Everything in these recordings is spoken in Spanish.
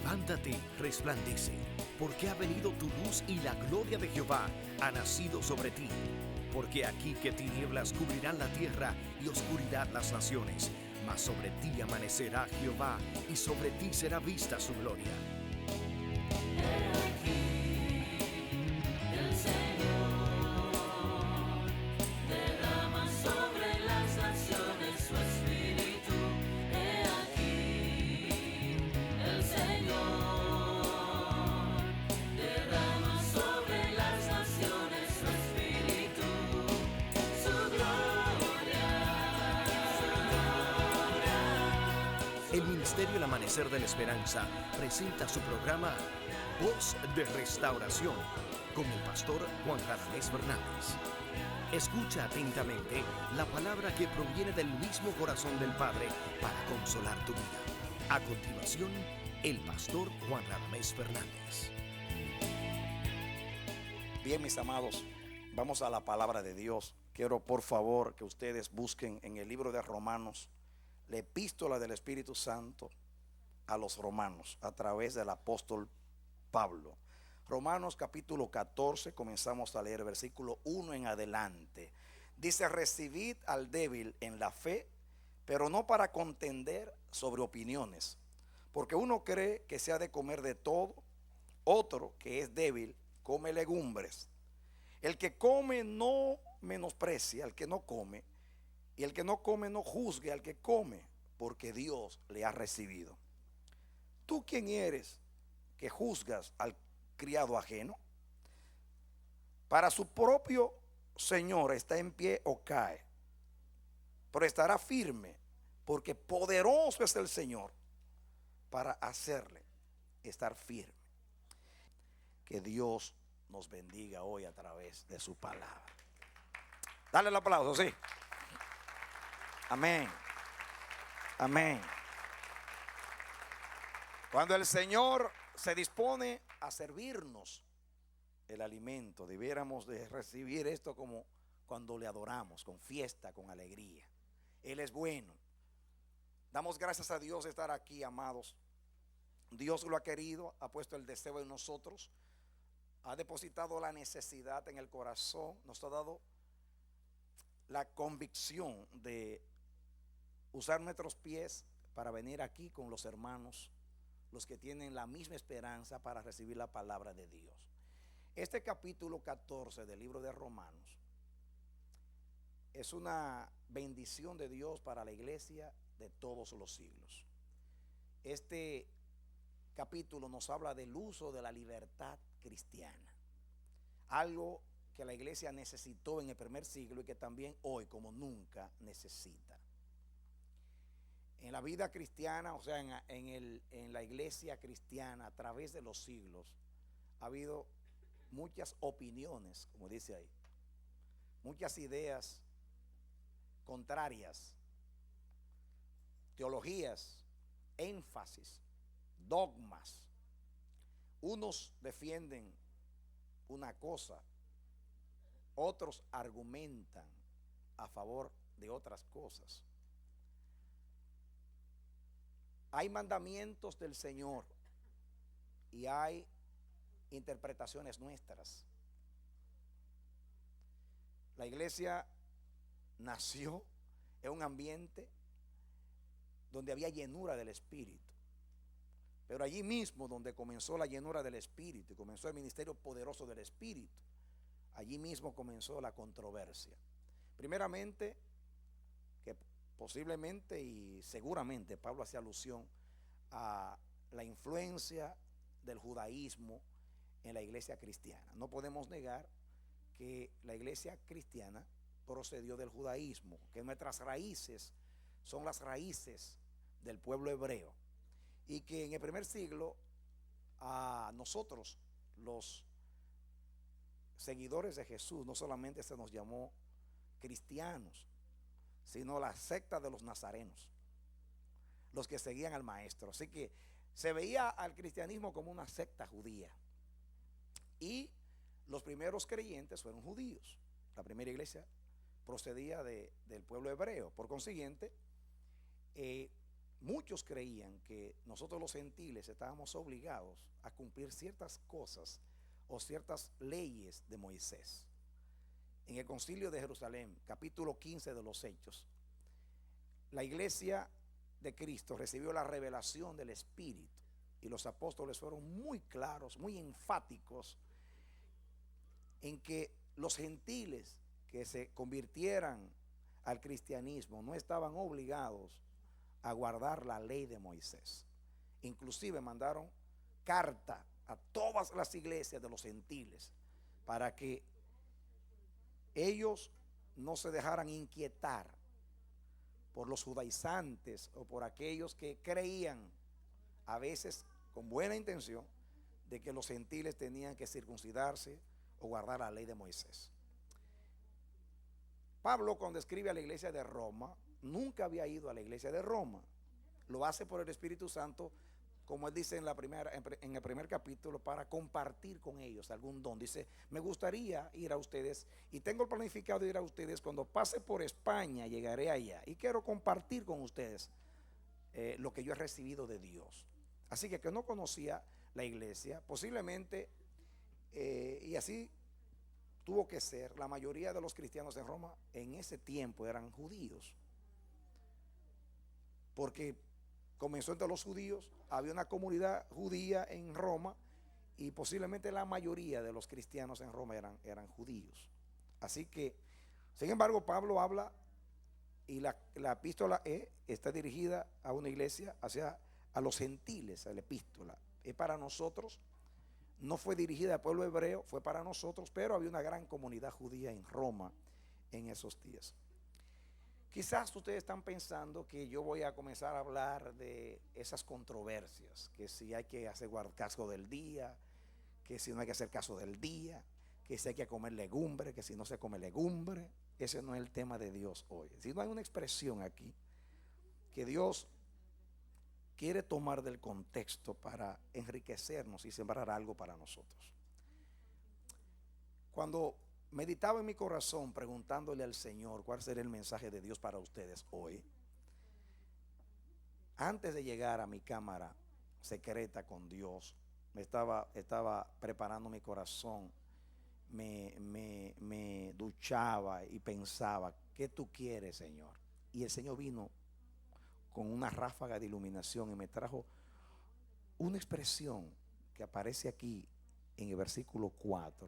Levántate, resplandece, porque ha venido tu luz y la gloria de Jehová ha nacido sobre ti. Porque aquí que tinieblas cubrirán la tierra y oscuridad las naciones, mas sobre ti amanecerá Jehová y sobre ti será vista su gloria. El Ministerio El Amanecer de la Esperanza presenta su programa Voz de Restauración con el pastor Juan Radamés Fernández. Escucha atentamente la palabra que proviene del mismo corazón del Padre para consolar tu vida. A continuación, el pastor Juan Radamés Fernández. Bien, mis amados, vamos a la palabra de Dios. Quiero por favor que ustedes busquen en el libro de Romanos la epístola del Espíritu Santo a los romanos a través del apóstol Pablo. Romanos capítulo 14, comenzamos a leer versículo 1 en adelante. Dice: recibid al débil en la fe, pero no para contender sobre opiniones, porque uno cree que se ha de comer de todo, otro que es débil come legumbres. El que come no menosprecia al que no come, y el que no come no juzgue al que come, porque Dios le ha recibido. ¿Tú quién eres que juzgas al criado ajeno? Para su propio Señor está en pie o cae, pero estará firme, porque poderoso es el Señor para hacerle estar firme. Que Dios nos bendiga hoy a través de su palabra. Dale el aplauso, sí. Amén. Amén. Cuando el Señor se dispone a servirnos el alimento, debiéramos de recibir esto como cuando le adoramos, con fiesta, con alegría. Él es bueno. Damos gracias a Dios de estar aquí, amados. Dios lo ha querido, ha puesto el deseo en nosotros, ha depositado la necesidad en el corazón, nos ha dado la convicción de usar nuestros pies para venir aquí con los hermanos, los que tienen la misma esperanza para recibir la palabra de Dios. Este capítulo 14 del libro de Romanos es una bendición de Dios para la iglesia de todos los siglos. Este capítulo nos habla del uso de la libertad cristiana, algo que la iglesia necesitó en el primer siglo y que también hoy como nunca necesita. En la vida cristiana, o sea, en la iglesia cristiana a través de los siglos ha habido muchas opiniones, como dice ahí, muchas ideas contrarias, teologías, énfasis, dogmas. Unos defienden una cosa, otros argumentan a favor de otras cosas. Hay mandamientos del Señor y hay interpretaciones nuestras. La iglesia nació en un ambiente donde había llenura del Espíritu. Pero allí mismo donde comenzó la llenura del Espíritu y comenzó el ministerio poderoso del Espíritu, allí mismo comenzó la controversia. Primeramente, que posiblemente y seguramente Pablo hace alusión a la influencia del judaísmo en la iglesia cristiana. No podemos negar que la iglesia cristiana procedió del judaísmo, que nuestras raíces son las raíces del pueblo hebreo, y que en el primer siglo a nosotros, los seguidores de Jesús, no solamente se nos llamó cristianos, sino la secta de los nazarenos, los que seguían al maestro. Así que se veía al cristianismo como una secta judía, y los primeros creyentes fueron judíos. La primera iglesia procedía del pueblo hebreo. Por consiguiente, muchos creían que nosotros los gentiles estábamos obligados a cumplir ciertas cosas o ciertas leyes de Moisés. En el Concilio de Jerusalén, capítulo 15 de los Hechos, la iglesia de Cristo recibió la revelación del Espíritu y los apóstoles fueron muy claros, muy enfáticos en que los gentiles que se convirtieran al cristianismo no estaban obligados a guardar la ley de Moisés. Inclusive mandaron carta a todas las iglesias de los gentiles para que ellos no se dejaran inquietar por los judaizantes o por aquellos que creían, a veces con buena intención, de que los gentiles tenían que circuncidarse o guardar la ley de Moisés. Pablo, cuando escribe a la iglesia de Roma, nunca había ido a la iglesia de Roma. Lo hace por el Espíritu Santo, como él dice en el primer capítulo, para compartir con ellos algún don. Dice, me gustaría ir a ustedes y tengo planificado ir a ustedes. Cuando pase por España llegaré allá y quiero compartir con ustedes lo que yo he recibido de Dios. Así que no conocía la iglesia, posiblemente, y así tuvo que ser. La mayoría de los cristianos en Roma en ese tiempo eran judíos, porque comenzó entre los judíos, había una comunidad judía en Roma y posiblemente la mayoría de los cristianos en Roma eran judíos. Así que, sin embargo, Pablo habla y la epístola está dirigida a una iglesia, a los gentiles, a la epístola. Es para nosotros, no fue dirigida al pueblo hebreo, fue para nosotros, pero había una gran comunidad judía en Roma en esos días. Quizás ustedes están pensando que yo voy a comenzar a hablar de esas controversias, que si hay que hacer caso del día, que si no hay que hacer caso del día, que si hay que comer legumbre, que si no se come legumbre. Ese no es el tema de Dios hoy. Si no hay una expresión aquí que Dios quiere tomar del contexto para enriquecernos y sembrar algo para nosotros. Cuando meditaba en mi corazón preguntándole al Señor cuál sería el mensaje de Dios para ustedes hoy, antes de llegar a mi cámara secreta con Dios, estaba preparando mi corazón, me duchaba y pensaba, ¿qué tú quieres, Señor? Y el Señor vino con una ráfaga de iluminación y me trajo una expresión que aparece aquí en el versículo 4.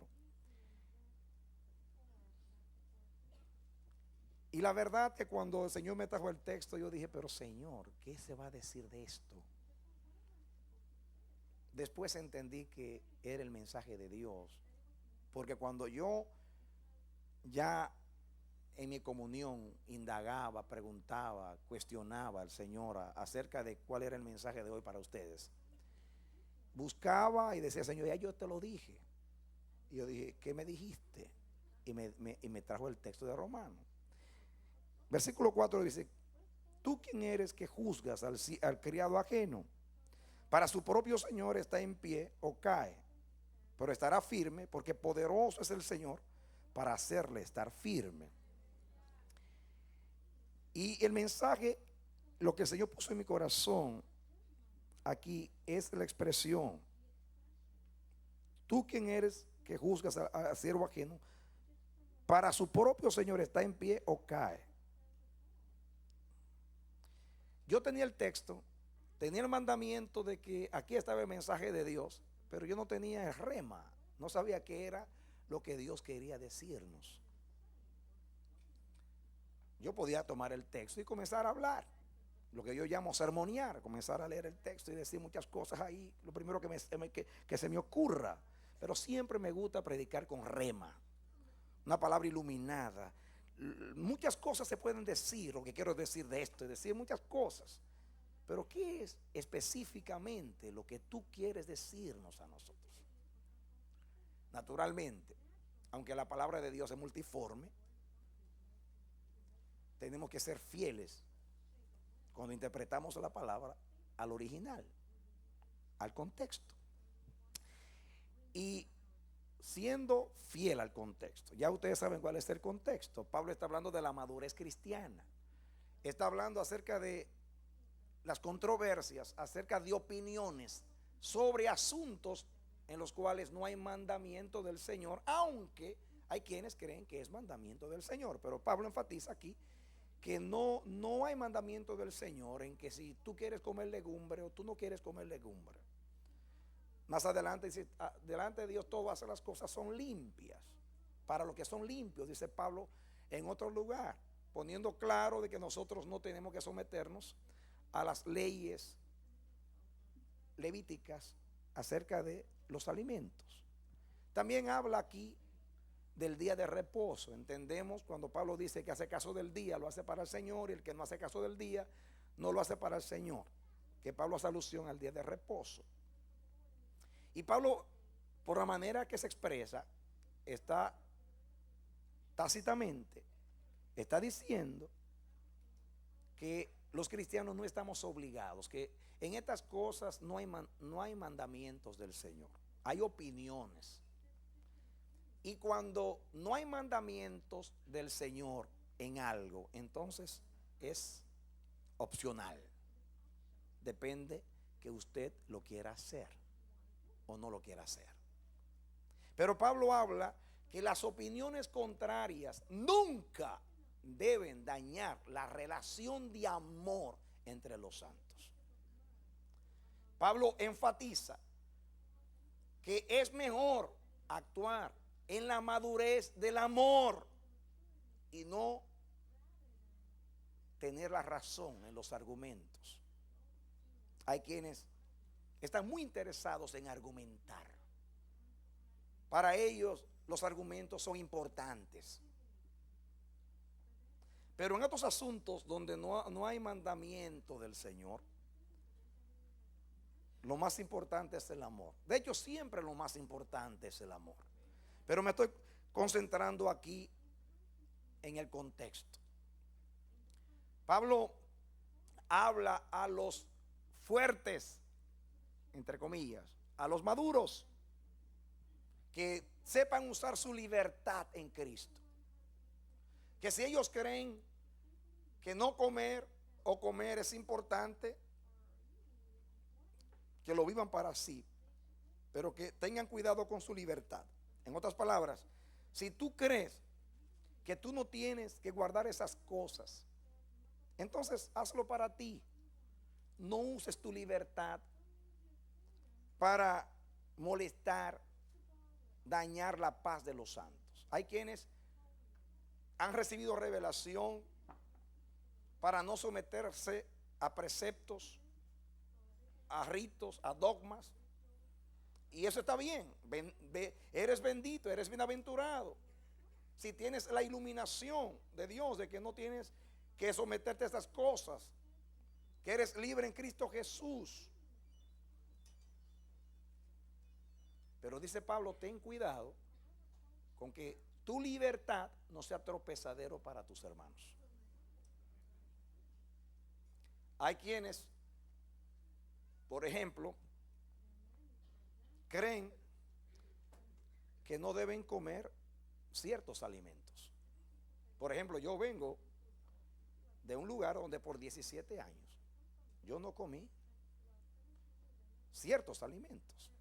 Y la verdad que cuando el Señor me trajo el texto, yo dije, pero Señor, ¿qué se va a decir de esto? Después entendí que era el mensaje de Dios, porque cuando yo ya en mi comunión indagaba, preguntaba, cuestionaba al Señor acerca de cuál era el mensaje de hoy para ustedes, buscaba y decía, Señor, ya yo te lo dije. Y yo dije, ¿qué me dijiste? Y me trajo el texto de Romanos. Versículo 4 dice, ¿tú quién eres que juzgas al criado ajeno? Para su propio Señor está en pie o cae, pero estará firme, porque poderoso es el Señor para hacerle estar firme. Y el mensaje, lo que el Señor puso en mi corazón aquí es la expresión, ¿tú quién eres que juzgas a siervo ajeno? Para su propio Señor está en pie o cae. Yo tenía el texto, tenía el mandamiento de que aquí estaba el mensaje de Dios, pero yo no tenía el rema, no sabía qué era lo que Dios quería decirnos. Yo podía tomar el texto y comenzar a hablar, lo que yo llamo sermonear, comenzar a leer el texto y decir muchas cosas ahí, lo primero que se me ocurra, pero siempre me gusta predicar con rema, una palabra iluminada. Muchas cosas se pueden decir, lo que quiero decir de esto, es decir muchas cosas, pero ¿qué es específicamente lo que tú quieres decirnos a nosotros? Naturalmente, aunque la palabra de Dios es multiforme, tenemos que ser fieles cuando interpretamos la palabra al original, al contexto. Y siendo fiel al contexto, ya ustedes saben cuál es el contexto. Pablo está hablando de la madurez cristiana, está hablando acerca de las controversias acerca de opiniones sobre asuntos en los cuales no hay mandamiento del Señor, aunque hay quienes creen que es mandamiento del Señor. Pero Pablo enfatiza aquí que no hay mandamiento del Señor en que si tú quieres comer legumbre o tú no quieres comer legumbre. Más adelante dice, delante de Dios todas las cosas son limpias, para los que son limpios, dice Pablo en otro lugar, poniendo claro de que nosotros no tenemos que someternos a las leyes levíticas acerca de los alimentos. También habla aquí del día de reposo. Entendemos cuando Pablo dice que hace caso del día, lo hace para el Señor, y el que no hace caso del día, no lo hace para el Señor. Que Pablo hace alusión al día de reposo. Y Pablo, por la manera que se expresa, está tácitamente, está diciendo que los cristianos no estamos obligados, que en estas cosas no hay mandamientos del Señor, hay opiniones. Y cuando no hay mandamientos del Señor en algo, entonces es opcional. Depende que usted lo quiera hacer o no lo quiera hacer. Pero Pablo habla que las opiniones contrarias nunca deben dañar la relación de amor entre los santos. Pablo enfatiza que es mejor actuar en la madurez del amor y no tener la razón en los argumentos. Hay quienes están muy interesados en argumentar. Para ellos los argumentos son importantes. Pero en estos asuntos donde no hay mandamiento del Señor, lo más importante es el amor. De hecho, siempre lo más importante es el amor. Pero me estoy concentrando aquí en el contexto. Pablo habla a los fuertes, entre comillas, a los maduros, que sepan usar su libertad en Cristo. Que si ellos creen que no comer o comer es importante, que lo vivan para sí, pero que tengan cuidado con su libertad. En otras palabras, si tú crees que tú no tienes que guardar esas cosas, entonces hazlo para ti. No uses tu libertad para molestar, dañar la paz de los santos. Hay quienes han recibido revelación para no someterse a preceptos, a ritos, a dogmas. Y eso está bien. Eres bendito, eres bienaventurado. Si tienes la iluminación de Dios, de que no tienes que someterte a estas cosas, que eres libre en Cristo Jesús. Pero dice Pablo, ten cuidado con que tu libertad no sea tropezadero para tus hermanos. Hay quienes, por ejemplo, creen que no deben comer ciertos alimentos. Por ejemplo, yo vengo de un lugar donde por 17 años yo no comí ciertos alimentos,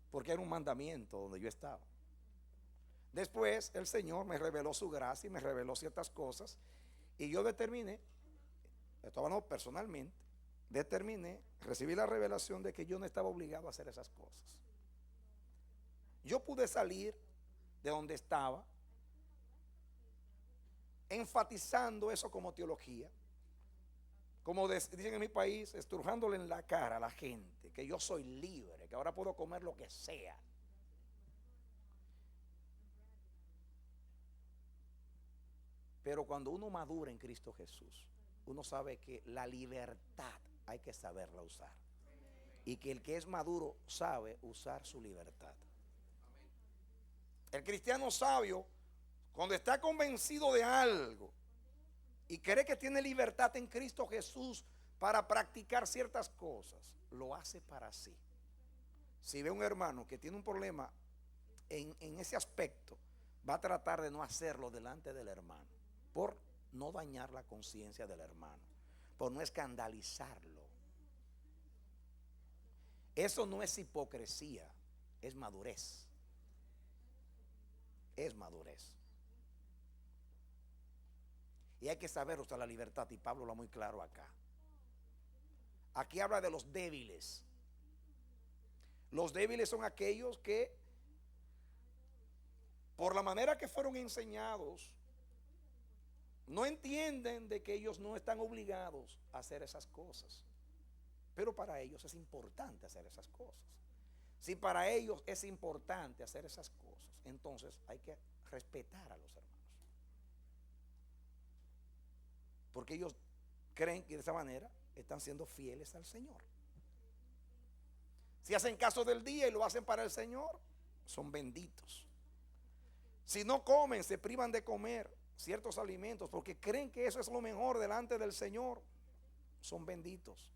porque era un mandamiento donde yo estaba. Después el Señor me reveló su gracia y me reveló ciertas cosas, y yo determiné, esto hablando personalmente, recibí la revelación de que yo no estaba obligado a hacer esas cosas. Yo pude salir de donde estaba, enfatizando eso como teología, como dicen en mi país, estrujándole en la cara a la gente que yo soy libre, que ahora puedo comer lo que sea. Pero cuando uno madura en Cristo Jesús, uno sabe que la libertad hay que saberla usar. Y que el que es maduro sabe usar su libertad. El cristiano sabio, cuando está convencido de algo y cree que tiene libertad en Cristo Jesús para practicar ciertas cosas, lo hace para sí. Si ve un hermano que tiene un problema en ese aspecto, va a tratar de no hacerlo delante del hermano, por no dañar la conciencia del hermano. por no escandalizarlo. Eso no es hipocresía, es madurez. Es madurez. Y hay que saber usar la libertad, y Pablo lo ha muy claro acá. Aquí habla de los débiles. Los débiles son aquellos que, por la manera que fueron enseñados, no entienden de que ellos no están obligados a hacer esas cosas. Pero para ellos es importante hacer esas cosas. Si para ellos es importante hacer esas cosas, entonces hay que respetar a los hermanos. Porque ellos creen que de esa manera están siendo fieles al Señor. Si hacen caso del día y lo hacen para el Señor, son benditos. Si no comen, se privan de comer ciertos alimentos porque creen que eso es lo mejor delante del Señor, son benditos.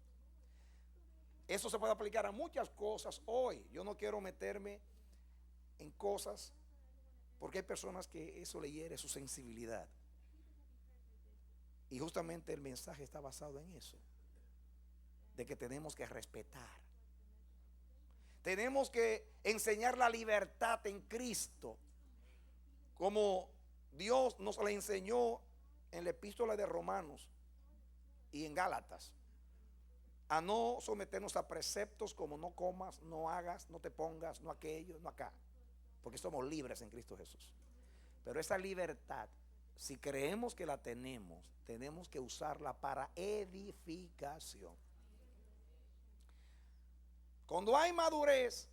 Eso se puede aplicar a muchas cosas hoy. Yo no quiero meterme en cosas porque hay personas que eso le hiere su sensibilidad. Y justamente el mensaje está basado en eso, de que tenemos que respetar. Tenemos que enseñar la libertad en Cristo, como Dios nos la enseñó en la epístola de Romanos y en Gálatas. A no someternos a preceptos como no comas, no hagas, no te pongas, no aquello, no acá. Porque somos libres en Cristo Jesús. Pero esa libertad, si creemos que la tenemos, tenemos que usarla para edificación. Cuando hay madurez,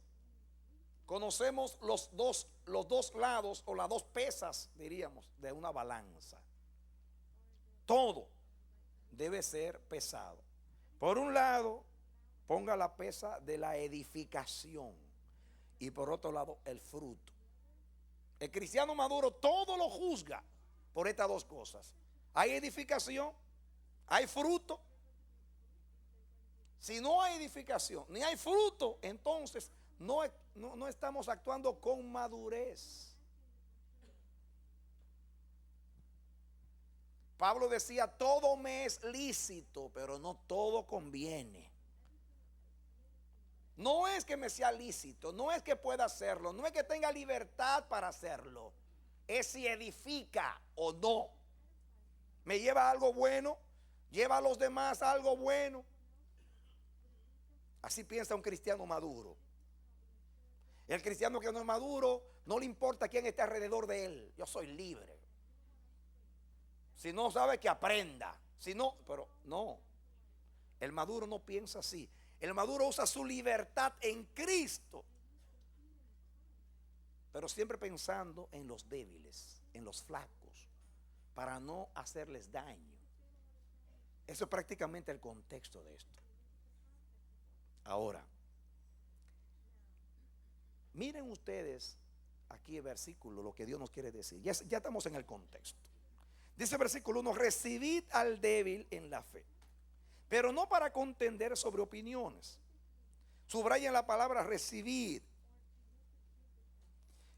conocemos los dos lados o las dos pesas, diríamos, de una balanza. Todo debe ser pesado. Por un lado, ponga la pesa de la edificación y por otro lado, el fruto. El cristiano maduro todo lo juzga por estas dos cosas. Hay edificación, hay fruto. Si no hay edificación ni hay fruto, entonces no estamos actuando con madurez. Pablo decía, todo me es lícito, pero no todo conviene. No es que me sea lícito, no es que pueda hacerlo, no es que tenga libertad para hacerlo. Es si edifica o no. Me lleva a algo bueno, lleva a los demás a algo bueno. Así piensa un cristiano maduro. El cristiano que no es maduro, no le importa quién esté alrededor de él. Yo soy libre. Si no sabe, que aprenda. Si no, pero no. El maduro no piensa así. El maduro usa su libertad en Cristo, pero siempre pensando en los débiles, en los flacos, para no hacerles daño. Eso es prácticamente el contexto de esto. Ahora, miren ustedes aquí el versículo, lo que Dios nos quiere decir. Ya estamos en el contexto. Dice el versículo 1, recibid al débil en la fe, pero no para contender sobre opiniones. Subrayen la palabra recibid.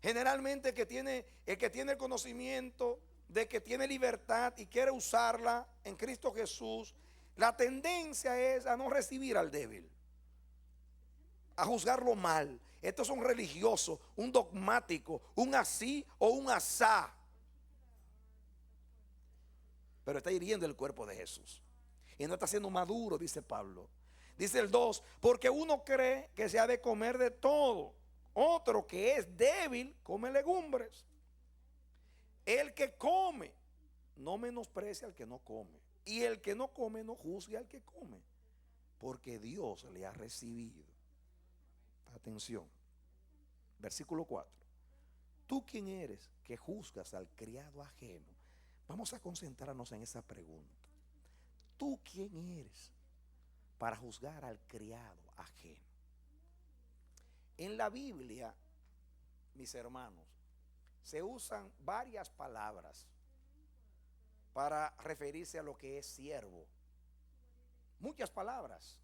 Generalmente el que tiene el conocimiento de que tiene libertad y quiere usarla en Cristo Jesús, la tendencia es a no recibir al débil, a juzgarlo mal. Esto es un religioso, un dogmático, un así o un asá. Pero está hiriendo el cuerpo de Jesús y no está siendo maduro, dice Pablo. Dice el 2, porque uno cree que se ha de comer de todo, otro que es débil come legumbres. El que come no menosprecia al que no come, y el que no come no juzgue al que come, porque Dios le ha recibido. Atención, versículo 4. ¿Tú quién eres que juzgas al criado ajeno? Vamos a concentrarnos en esa pregunta. ¿Tú quién eres para juzgar al criado ajeno? En la Biblia, mis hermanos, se usan varias palabras para referirse a lo que es siervo. Muchas palabras.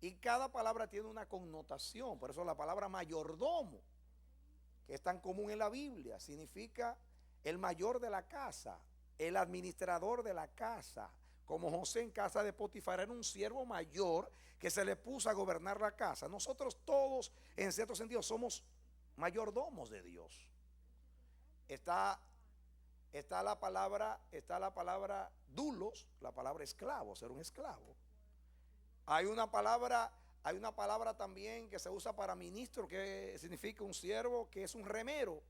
Y cada palabra tiene una connotación. Por eso la palabra mayordomo, que es tan común en la Biblia, significa el mayor de la casa, el administrador de la casa, como José en casa de Potifar, era un siervo mayor que se le puso a gobernar la casa. Nosotros todos, en cierto sentido, somos mayordomos de Dios. Está la palabra dulos, la palabra esclavo, ser un esclavo. Hay una palabra también que se usa para ministro, que significa un siervo, que es un remero.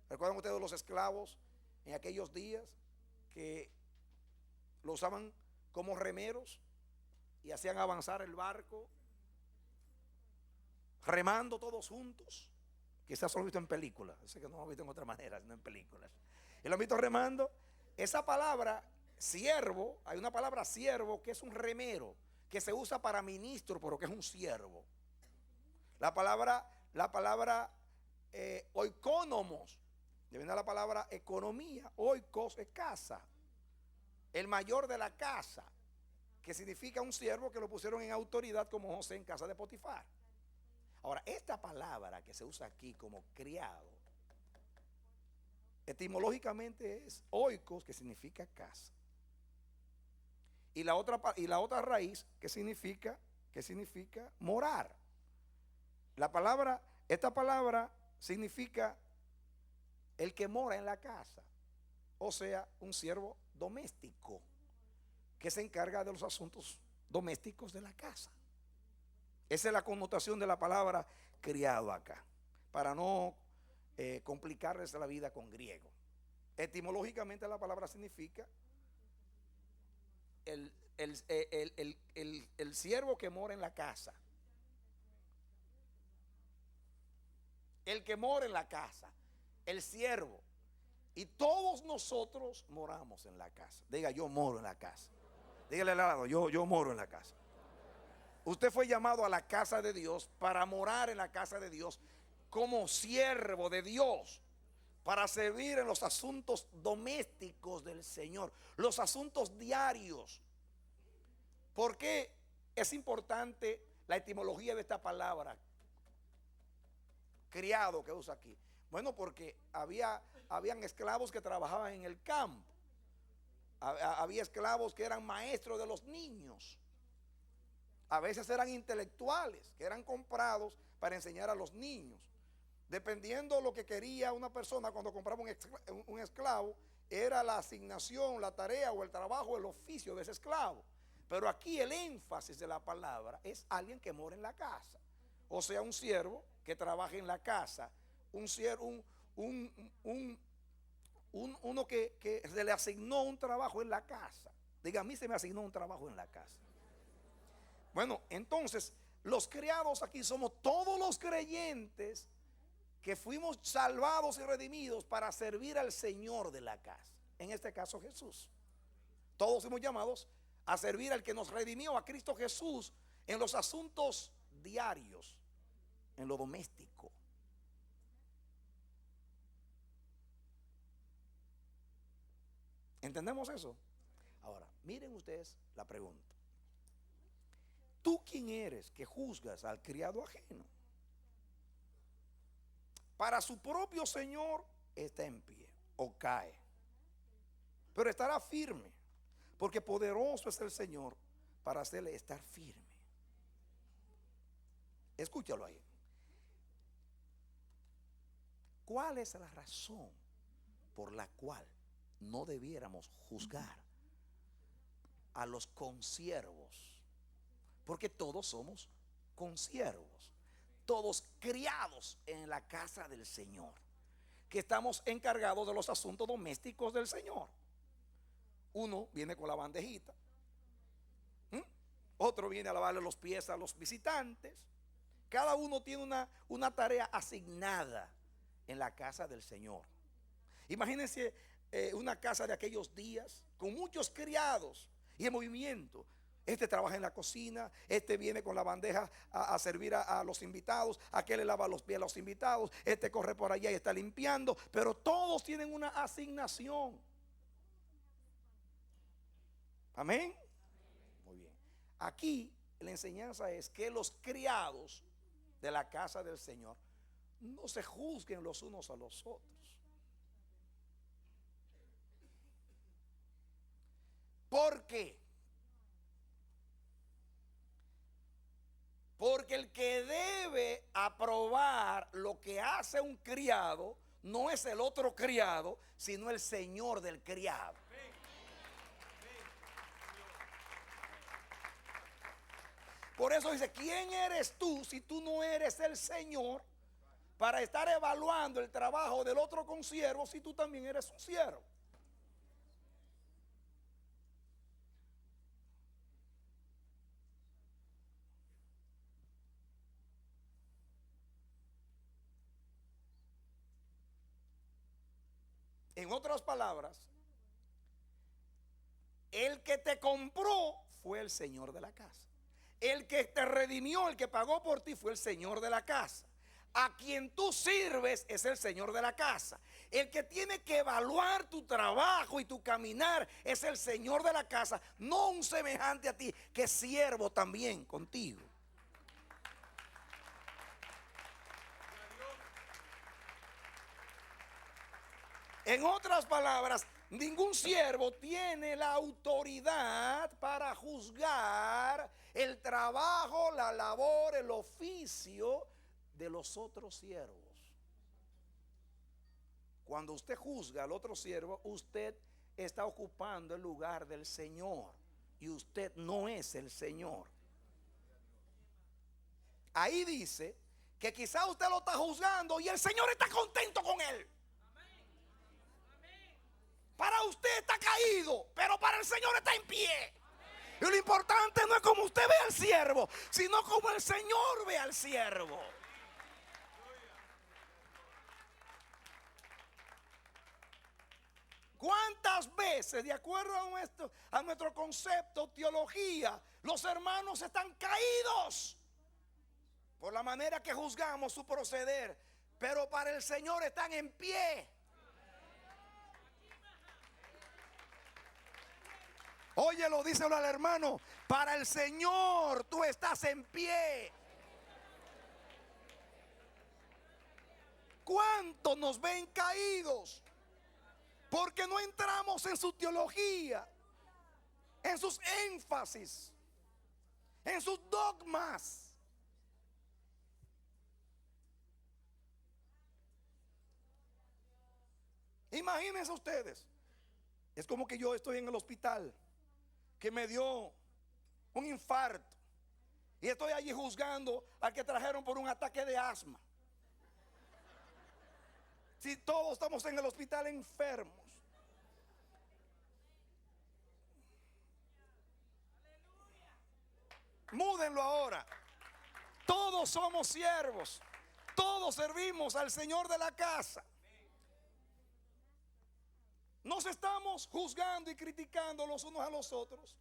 ¿Recuerdan ustedes los esclavos en aquellos días que lo usaban como remeros y hacían avanzar el barco remando todos juntos? Quizás lo han visto en películas, sé que no lo han visto en otra manera, sino en películas. Y lo han visto remando. Esa palabra siervo, hay una palabra siervo que es un remero, que se usa para ministro, pero que es un siervo. La palabra oikónomos, de viene la palabra economía, oikos es casa, el mayor de la casa, que significa un siervo que lo pusieron en autoridad como José en casa de Potifar. Ahora, esta palabra que se usa aquí como criado, etimológicamente es oikos, que significa casa. Y la otra raíz que significa morar. Esta palabra significa el que mora en la casa, o sea, un siervo doméstico que se encarga de los asuntos domésticos de la casa. Esa es la connotación de la palabra criado acá, para no complicarles la vida con griego. Etimológicamente la palabra significa el siervo que mora en la casa. El que mora en la casa, el siervo. Y todos nosotros moramos en la casa. Diga, yo moro en la casa. Dígale al lado, yo moro en la casa. Usted fue llamado a la casa de Dios para morar en la casa de Dios como siervo de Dios, para servir en los asuntos domésticos del Señor, los asuntos diarios. ¿Por qué es importante la etimología de esta palabra criado que usa aquí? Bueno, porque habían esclavos que trabajaban en el campo. Había esclavos que eran maestros de los niños. A veces eran intelectuales que eran comprados para enseñar a los niños. Dependiendo de lo que quería una persona cuando compraba un esclavo, era la asignación, la tarea o el trabajo, el oficio de ese esclavo. Pero aquí el énfasis de la palabra es alguien que mora en la casa. O sea, un siervo que trabaja en la casa. Un siervo, uno que se le asignó un trabajo en la casa. Diga, a mí se me asignó un trabajo en la casa. Bueno, entonces, los criados aquí somos todos los creyentes que fuimos salvados y redimidos para servir al Señor de la casa. En este caso, Jesús. Todos fuimos llamados a servir al que nos redimió, a Cristo Jesús, en los asuntos diarios, en lo doméstico. ¿Entendemos eso? Ahora, miren ustedes la pregunta. ¿Tú quién eres que juzgas al criado ajeno? Para su propio Señor está en pie o cae, pero estará firme, porque poderoso es el Señor para hacerle estar firme. Escúchalo ahí. ¿Cuál es la razón por la cual no debiéramos juzgar a los consiervos? Porque todos somos consiervos, todos criados en la casa del Señor, que estamos encargados de los asuntos domésticos del Señor. Uno viene con la bandejita, otro viene a lavarle los pies a los visitantes. Cada uno tiene una tarea asignada en la casa del Señor. Imagínense una casa de aquellos días con muchos criados y en movimiento. Este trabaja en la cocina, este viene con la bandeja a servir a los invitados, aquel le lava los pies a los invitados, este corre por allá y está limpiando, pero todos tienen una asignación. Amén. Muy bien. Aquí la enseñanza es que los criados de la casa del Señor no se juzguen los unos a los otros. ¿Por qué? Porque el que debe aprobar lo que hace un criado no es el otro criado, sino el señor del criado. Por eso dice, ¿quién eres tú si tú no eres el Señor para estar evaluando el trabajo del otro consiervo si tú también eres un siervo? En otras palabras, el que te compró fue el Señor de la casa. El que te redimió, el que pagó por ti fue el Señor de la casa. A quien tú sirves es el Señor de la casa. El que tiene que evaluar tu trabajo y tu caminar es el Señor de la casa, no un semejante a ti que es siervo también contigo. En otras palabras, ningún siervo tiene la autoridad para juzgar el trabajo, la labor, el oficio de los otros siervos. Cuando usted juzga al otro siervo, usted está ocupando el lugar del Señor y usted no es el Señor. Ahí dice que quizá usted lo está juzgando y el Señor está contento con él. Para usted está caído, pero para el Señor está en pie. Y lo importante no es como usted ve al siervo, sino como el Señor ve al siervo. ¿Cuántas veces, de acuerdo a nuestro concepto, teología, los hermanos están caídos por la manera que juzgamos su proceder, pero para el Señor están en pie? Óyelo, díselo al hermano, para el Señor tú estás en pie. ¿Cuántos nos ven caídos? Porque no entramos en su teología, en sus énfasis, en sus dogmas. Imagínense ustedes, es como que yo estoy en el hospital, que me dio un infarto y estoy allí juzgando al que trajeron por un ataque de asma. Si todos estamos en el hospital enfermos. Múdenlo ahora. Todos somos siervos. Todos servimos al Señor de la casa. Nos estamos juzgando y criticando los unos a los otros.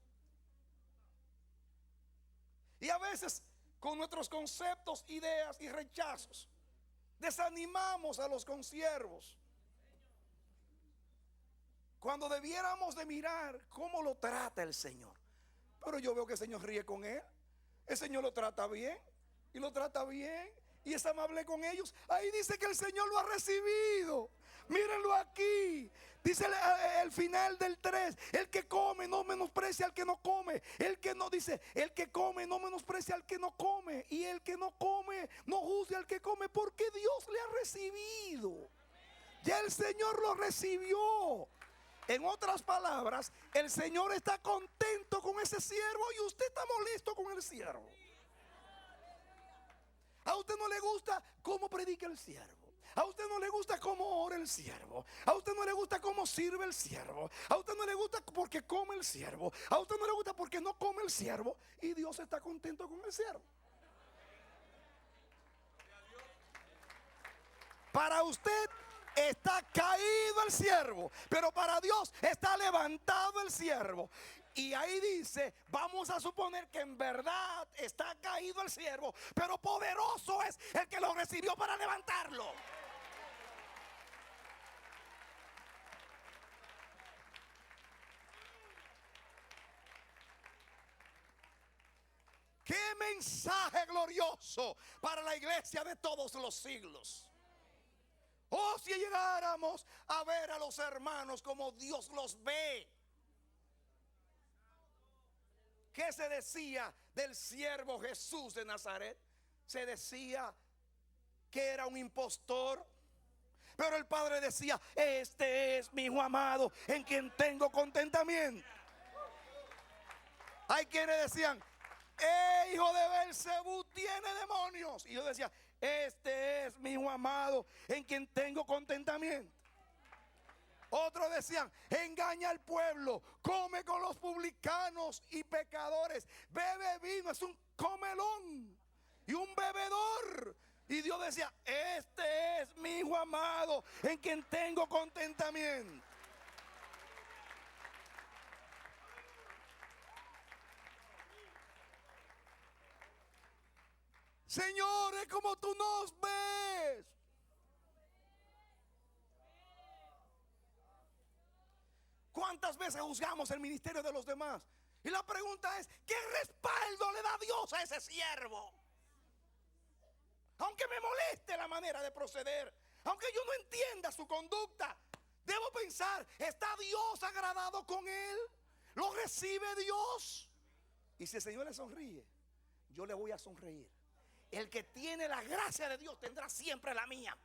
Y a veces con nuestros conceptos, ideas y rechazos desanimamos a los consiervos, cuando debiéramos de mirar cómo lo trata el Señor. Pero yo veo que el Señor ríe con él. El Señor lo trata bien y lo trata bien y es amable con ellos. Ahí dice que el Señor lo ha recibido. Mírenlo aquí. Dice el final del 3, el que come no menosprecia al que no come. El que no, dice, el que come no menosprecia al que no come. Y el que no come no juzgue al que come, porque Dios le ha recibido. Ya el Señor lo recibió. En otras palabras, el Señor está contento con ese siervo y usted está molesto con el siervo. A usted no le gusta cómo predica el siervo. A usted no le gusta cómo ora el siervo. A usted no le gusta cómo sirve el siervo. A usted no le gusta porque come el siervo. A usted no le gusta porque no come el siervo. Y Dios está contento con el siervo. Para usted está caído el siervo, pero para Dios está levantado el siervo. Y ahí dice, vamos a suponer que en verdad está caído el siervo, pero poderoso es el que lo recibió para levantarlo. ¡Qué mensaje glorioso para la iglesia de todos los siglos! Oh, si llegáramos a ver a los hermanos como Dios los ve. ¿Qué se decía del siervo Jesús de Nazaret? Se decía que era un impostor. Pero el padre decía: este es mi hijo amado, en quien tengo contentamiento. Hay quienes decían: hijo de Belcebú tiene demonios. Y yo decía: este es mi hijo amado, en quien tengo contentamiento. Otros decían: engaña al pueblo, come con los publicanos y pecadores, bebe vino, es un comelón y un bebedor. Y Dios decía: este es mi hijo amado, en quien tengo contentamiento. Señores, como tú nos ves. ¿Cuántas veces juzgamos el ministerio de los demás? Y la pregunta es: ¿qué respaldo le da Dios a ese siervo? Aunque me moleste la manera de proceder, aunque yo no entienda su conducta, debo pensar: ¿está Dios agradado con él? ¿Lo recibe Dios? Y si el Señor le sonríe, yo le voy a sonreír. El que tiene la gracia de Dios tendrá siempre la mía.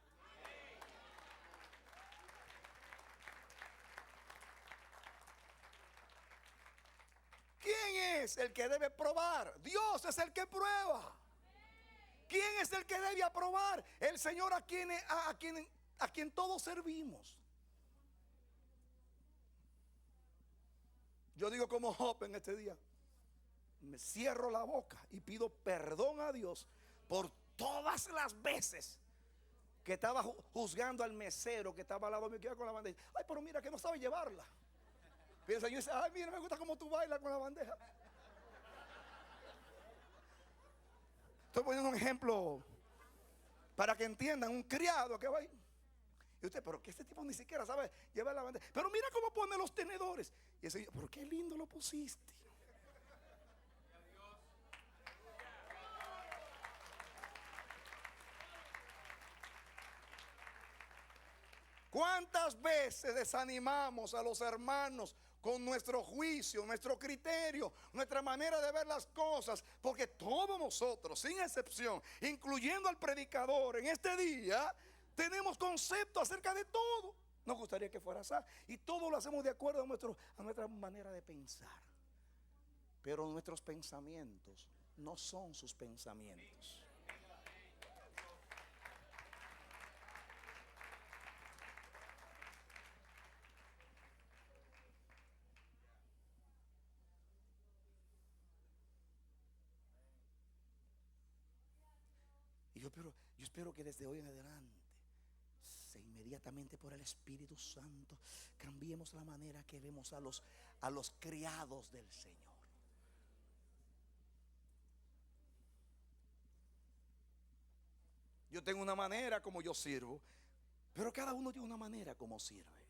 ¿Quién es el que debe probar? Dios es el que prueba. ¿Quién es el que debe aprobar? El Señor a quien todos servimos. Yo digo como Job en este día: me cierro la boca y pido perdón a Dios por todas las veces que estaba juzgando al mesero que estaba al lado mío, que iba con la bandeja. Ay, pero mira que no sabe llevarla. Y el Señor dice: ay, mira, me gusta cómo tú bailas con la bandeja. Estoy poniendo un ejemplo para que entiendan. Un criado que va ahí, y usted: pero que este tipo ni siquiera sabe llevar la bandeja. Pero mira cómo pone los tenedores. Y el Señor: pero qué lindo lo pusiste. ¿Cuántas veces desanimamos a los hermanos con nuestro juicio, nuestro criterio, nuestra manera de ver las cosas? Porque todos nosotros, sin excepción, incluyendo al predicador, en este día tenemos conceptos acerca de todo. Nos gustaría que fuera así, y todo lo hacemos de acuerdo a nuestra manera de pensar. Pero nuestros pensamientos no son sus pensamientos. Y yo espero que desde hoy en adelante, inmediatamente por el Espíritu Santo, cambiemos la manera que vemos a los criados del Señor. Yo tengo una manera como yo sirvo, pero cada uno tiene una manera como sirve.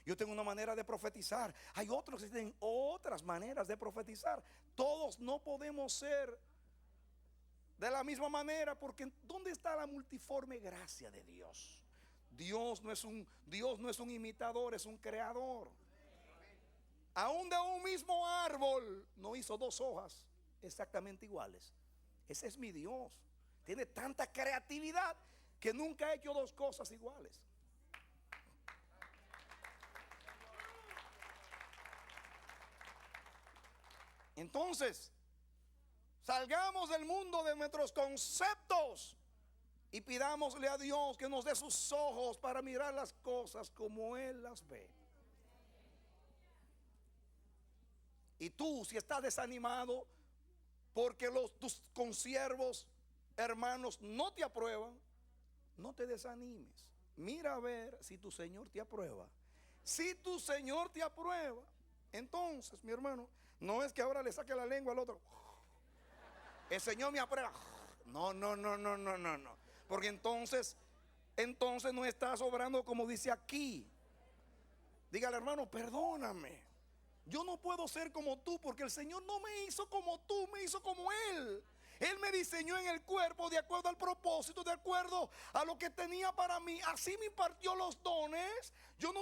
Yo tengo una manera de profetizar, hay otros que tienen otras maneras de profetizar. Todos no podemos ser de la misma manera, porque ¿dónde está la multiforme gracia de Dios? Dios no es un imitador, es un creador. Aún de un mismo árbol no hizo dos hojas exactamente iguales. Ese es mi Dios. Tiene tanta creatividad que nunca ha hecho dos cosas iguales. Entonces, salgamos del mundo de nuestros conceptos y pidámosle a Dios que nos dé sus ojos para mirar las cosas como Él las ve. Y tú, si estás desanimado porque tus consiervos hermanos no te aprueban, no te desanimes. Mira a ver si tu Señor te aprueba. Si tu Señor te aprueba, entonces, mi hermano, no es que ahora le saque la lengua al otro: el Señor me aprueba. No. Porque entonces no estás obrando como dice aquí. Dígale: hermano, perdóname. Yo no puedo ser como tú, porque el Señor no me hizo como tú, me hizo como Él. Él me diseñó en el cuerpo de acuerdo al propósito, de acuerdo a lo que tenía para mí. Así me impartió los dones. Yo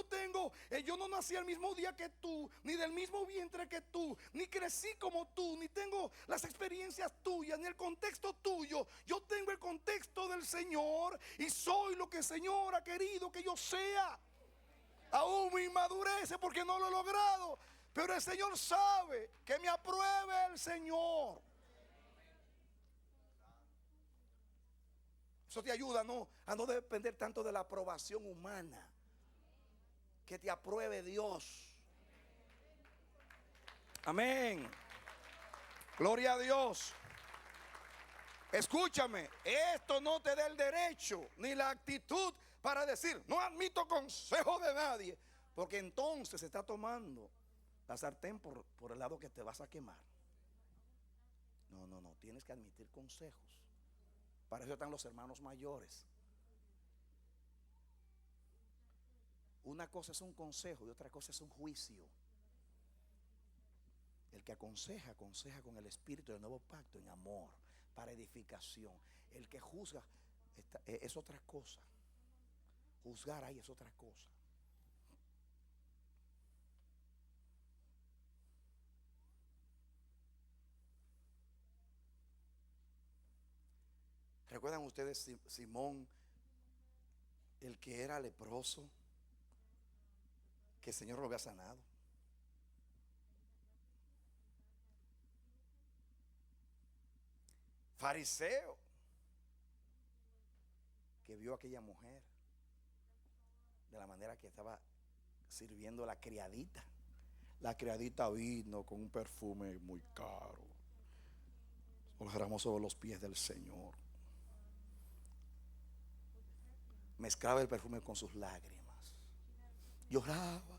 no nací el mismo día que tú, ni del mismo vientre que tú, ni crecí como tú, ni tengo las experiencias tuyas, ni el contexto tuyo. Yo tengo el contexto del Señor y soy lo que el Señor ha querido que yo sea. Aún mi inmadurez porque no lo he logrado, pero el Señor sabe que me apruebe el Señor. Eso te ayuda a no depender tanto de la aprobación humana. Que te apruebe Dios. Amén. Gloria a Dios. Escúchame, esto no te da el derecho ni la actitud para decir, no admito consejo de nadie, porque entonces se está tomando la sartén por el lado que te vas a quemar. No, tienes que admitir consejos. Para eso están los hermanos mayores. Una cosa es un consejo y otra cosa es un juicio. El que aconseja, aconseja con el espíritu del nuevo pacto en amor, para edificación. El que juzga es otra cosa. Juzgar ahí es otra cosa. ¿Recuerdan ustedes Simón, el que era leproso, que el Señor lo había sanado? Fariseo, que vio a aquella mujer de la manera que estaba sirviendo la criadita. La criadita vino con un perfume muy caro, lo derramó sobre los pies del Señor, mezclaba el perfume con sus lágrimas, lloraba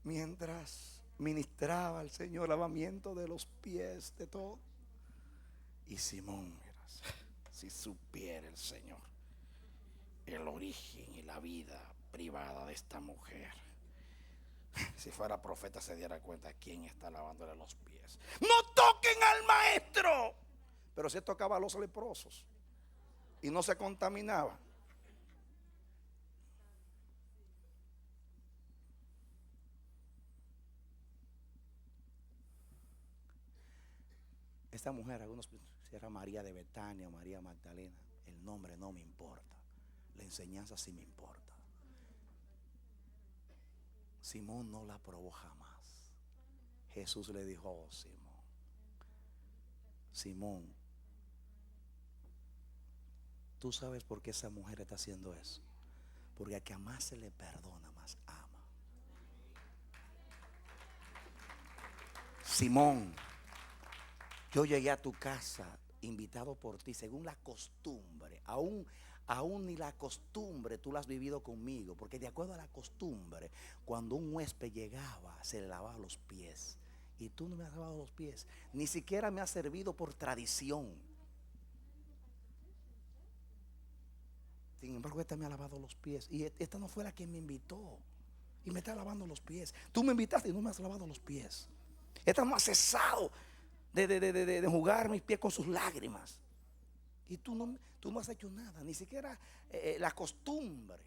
mientras ministraba al Señor, lavamiento de los pies de todo. Y Simón, si supiera el Señor el origen y la vida privada de esta mujer, si fuera profeta se diera cuenta quién está lavándole los pies. No toquen al maestro. Pero se tocaba a los leprosos y no se contaminaba. Esta mujer, algunos si era María de Betania o María Magdalena, el nombre no me importa, la enseñanza sí me importa. Simón no la probó jamás. Jesús le dijo, oh Simón, ¿tú sabes por qué esa mujer está haciendo eso? Porque a que a más se le perdona, más ama. Simón, yo llegué a tu casa invitado por ti según la costumbre. Aún ni la costumbre tú la has vivido conmigo, porque de acuerdo a la costumbre, cuando un huésped llegaba se le lavaba los pies, y tú no me has lavado los pies, ni siquiera me has servido por tradición. Sin embargo, esta me ha lavado los pies, y esta no fue la que me invitó y me está lavando los pies. Tú me invitaste y no me has lavado los pies. Esta no ha cesado de jugar mis pies con sus lágrimas. Y tú no has hecho nada, ni siquiera la costumbre.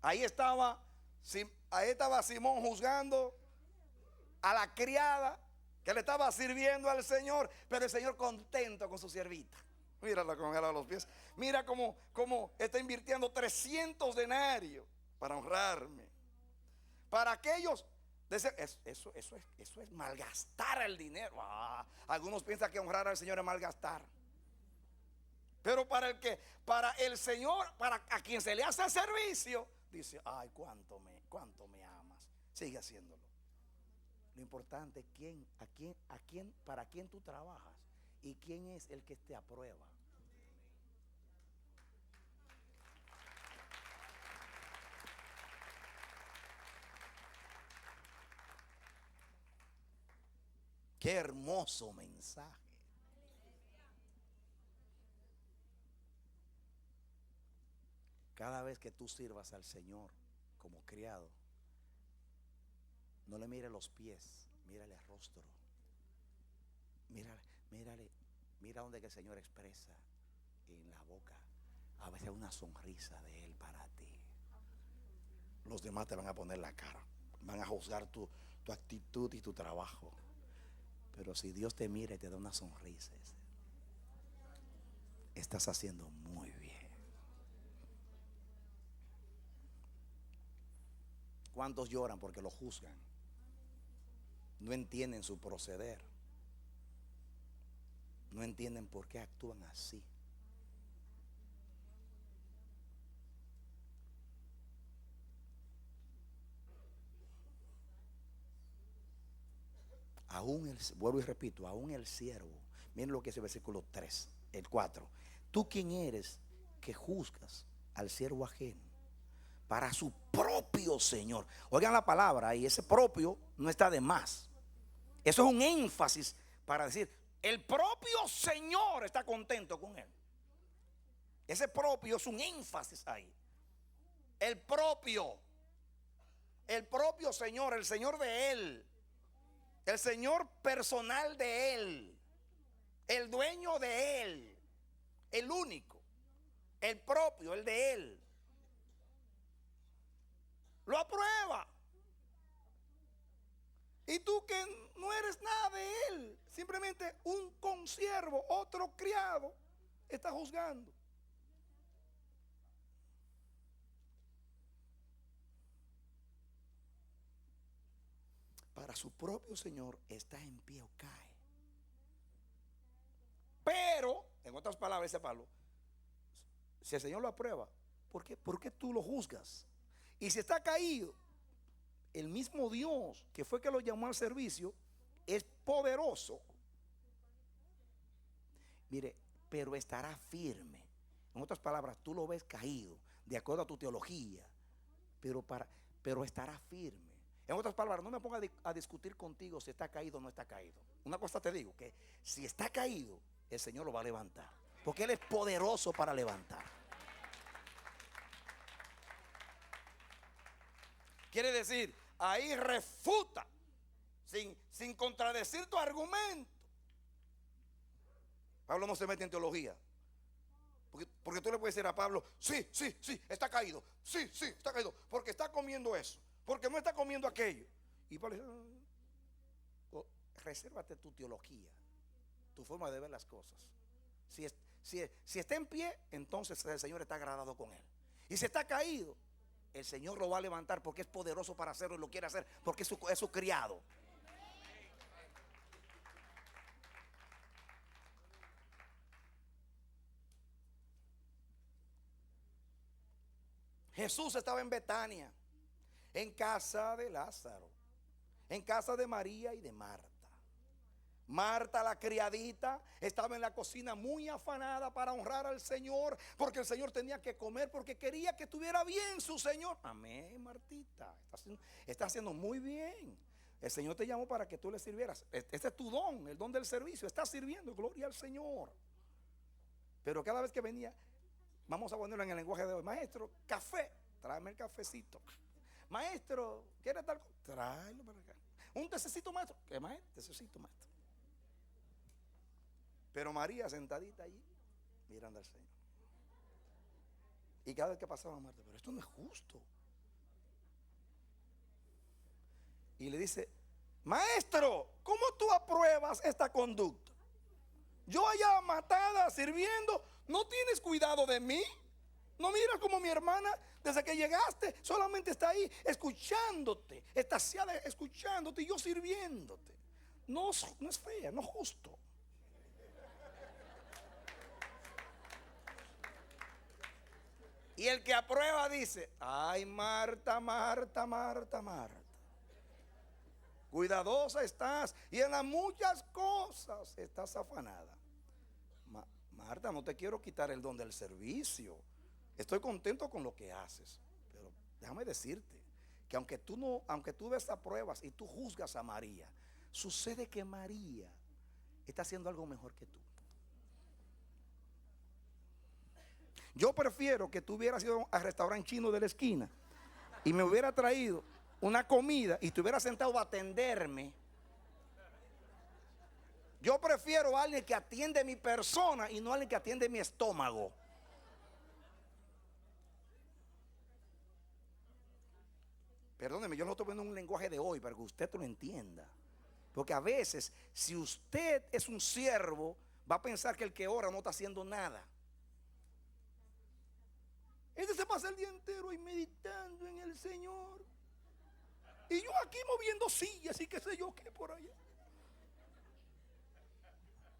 Ahí estaba Simón juzgando a la criada que le estaba sirviendo al Señor, pero el Señor contento con su siervita. Mírala con él a los pies. Mira cómo está invirtiendo 300 denarios para honrarme. Para aquellos, eso es malgastar el dinero. Algunos piensan que honrar al Señor es malgastar. Pero para el Señor, para a quien se le hace servicio, dice, ay, cuánto me amas. Sigue haciéndolo. Lo importante es para quién tú trabajas y quién es el que te aprueba. Qué hermoso mensaje. Cada vez que tú sirvas al Señor como criado, no le mire los pies, mírale el rostro. Mira donde que el Señor expresa en la boca a veces una sonrisa de Él para ti. Los demás te van a poner la cara, van a juzgar tu actitud y tu trabajo. Pero si Dios te mira y te da una sonrisa, estás haciendo muy bien. ¿Cuántos lloran porque lo juzgan? No entienden su proceder. No entienden por qué actúan así. Vuelvo y repito, aún el siervo. Miren lo que es el versículo 3, el 4. ¿Tú quién eres que juzgas al siervo ajeno para su propio Señor? Oigan la palabra, y ese propio no está de más. Eso es un énfasis para decir, el propio Señor está contento con él. Ese propio es un énfasis ahí. El propio Señor, el Señor de él, el Señor personal de él, el dueño de él, el único, el propio, el de él, lo aprueba. Y tú que no eres nada de él, simplemente un consiervo, otro criado, está juzgando. Para su propio Señor está en pie o cae. Pero, en otras palabras, dice Pablo, si el Señor lo aprueba, ¿por qué tú lo juzgas? Y si está caído, el mismo Dios que fue que lo llamó al servicio es poderoso. Mire, pero estará firme. En otras palabras, tú lo ves caído de acuerdo a tu teología, pero estará firme. En otras palabras, no me ponga a discutir contigo si está caído o no está caído. Una cosa te digo, que si está caído, el Señor lo va a levantar, porque Él es poderoso para levantar. Quiere decir, ahí refuta sin contradecir tu argumento. Pablo no se mete en teología, porque tú le puedes decir a Pablo, sí, está caído, sí, está caído, porque está comiendo eso, porque no está comiendo aquello. Y Pablo dice, resérvate tu teología, tu forma de ver las cosas. Si está en pie, entonces el Señor está agradado con él. Y si está caído, el Señor lo va a levantar porque es poderoso para hacerlo y lo quiere hacer, porque es su criado. Jesús estaba en Betania, en casa de Lázaro, en casa de María y de Marta. Marta, la criadita, estaba en la cocina muy afanada para honrar al Señor, porque el Señor tenía que comer, porque quería que estuviera bien su Señor. Amén, Martita, está haciendo muy bien. El Señor te llamó para que tú le sirvieras. Este es tu don, el don del servicio. Estás sirviendo, gloria al Señor. Pero cada vez que venía, vamos a ponerlo en el lenguaje de hoy, maestro, café, tráeme el cafecito. Maestro, ¿quiere tal cosa? Tráelo para acá. Un tececito, maestro. ¿Qué maestro? Tececito, maestro. Pero María sentadita allí, mirando al Señor. Y cada vez que pasaba Marta, pero esto no es justo. Y le dice, maestro, ¿cómo tú apruebas esta conducta? Yo allá matada, sirviendo, ¿no tienes cuidado de mí? ¿No miras como mi hermana, desde que llegaste, solamente está ahí escuchándote, extasiada escuchándote y yo sirviéndote? No es fea, no es justo. Y el que aprueba dice, ay, Marta, Marta, Marta, Marta, cuidadosa estás y en las muchas cosas estás afanada. Marta, no te quiero quitar el don del servicio. Estoy contento con lo que haces, pero déjame decirte que aunque tú desapruebas y tú juzgas a María, sucede que María está haciendo algo mejor que tú. Yo prefiero que tú hubieras ido al restaurante chino de la esquina y me hubiera traído una comida y te hubieras sentado a atenderme Yo prefiero a alguien que atiende mi persona y no a alguien que atiende mi estómago. Perdóneme, yo no estoy poniendo un lenguaje de hoy para que usted lo entienda. Porque a veces, si usted es un siervo, va a pensar que el que ora no está haciendo nada. Este se pasa el día entero ahí meditando en el Señor. Y yo aquí moviendo sillas y qué sé yo qué por allá.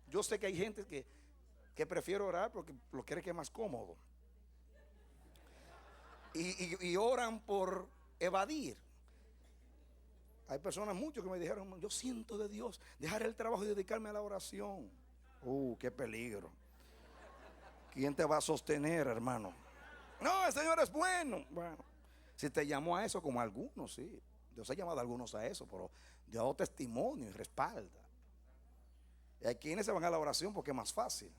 Yo sé que hay gente que prefiere orar porque lo cree que es más cómodo. Y oran por evadir. Hay personas, muchos que me dijeron, yo siento de Dios dejar el trabajo y dedicarme a la oración. Qué peligro. ¿Quién te va a sostener, hermano? No, el Señor es bueno. Bueno, si te llamó a eso, como algunos, sí. Dios ha llamado a algunos a eso, pero Dios ha dado testimonio y respalda. Y hay quienes se van a la oración porque es más fácil.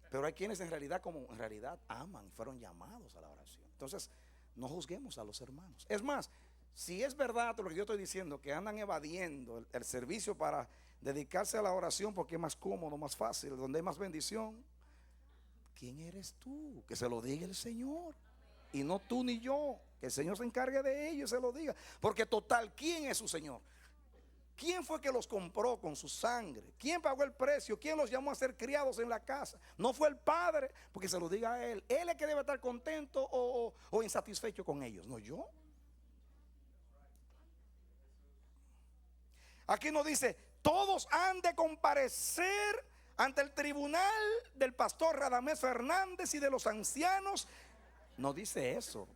Pero hay quienes en realidad aman y fueron llamados a la oración. Entonces, no juzguemos a los hermanos. Es más, si es verdad lo que yo estoy diciendo, que andan evadiendo el servicio para dedicarse a la oración porque es más cómodo, más fácil, donde hay más bendición, ¿quién eres tú? Que se lo diga el Señor. Y no tú ni yo. Que el Señor se encargue de ellos y se lo diga. Porque total, ¿quién es su Señor? ¿Quién fue que los compró con su sangre? ¿Quién pagó el precio? ¿Quién los llamó a ser criados en la casa? No fue el Padre, porque se lo diga a Él. Él es que debe estar contento o insatisfecho con ellos, no yo. Aquí nos dice, todos han de comparecer ante el tribunal del pastor Radamés Fernández y de los ancianos. No dice eso.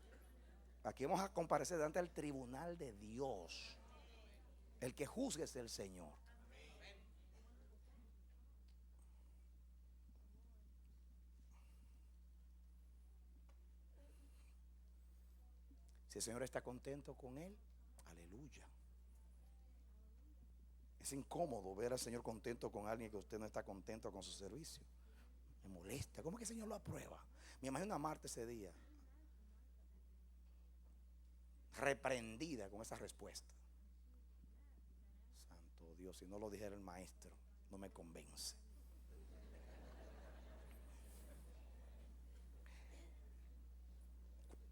Aquí vamos a comparecer ante el tribunal de Dios. El que juzgue es el Señor. Si el Señor está contento con él, aleluya. Es incómodo ver al Señor contento con alguien que usted no está contento con su servicio. Me molesta. ¿Cómo es que el Señor lo aprueba? Me imagino a Marta ese día reprendida con esa respuesta. Santo Dios, si no lo dijera el maestro, no me convence.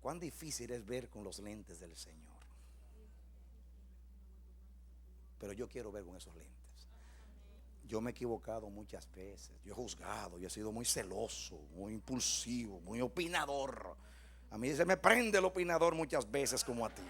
Cuán difícil es ver con los lentes del Señor. Pero yo quiero ver con esos lentes. Yo me he equivocado muchas veces. Yo he juzgado, yo he sido muy celoso, muy impulsivo, muy opinador. A mí se me prende el opinador muchas veces como a ti.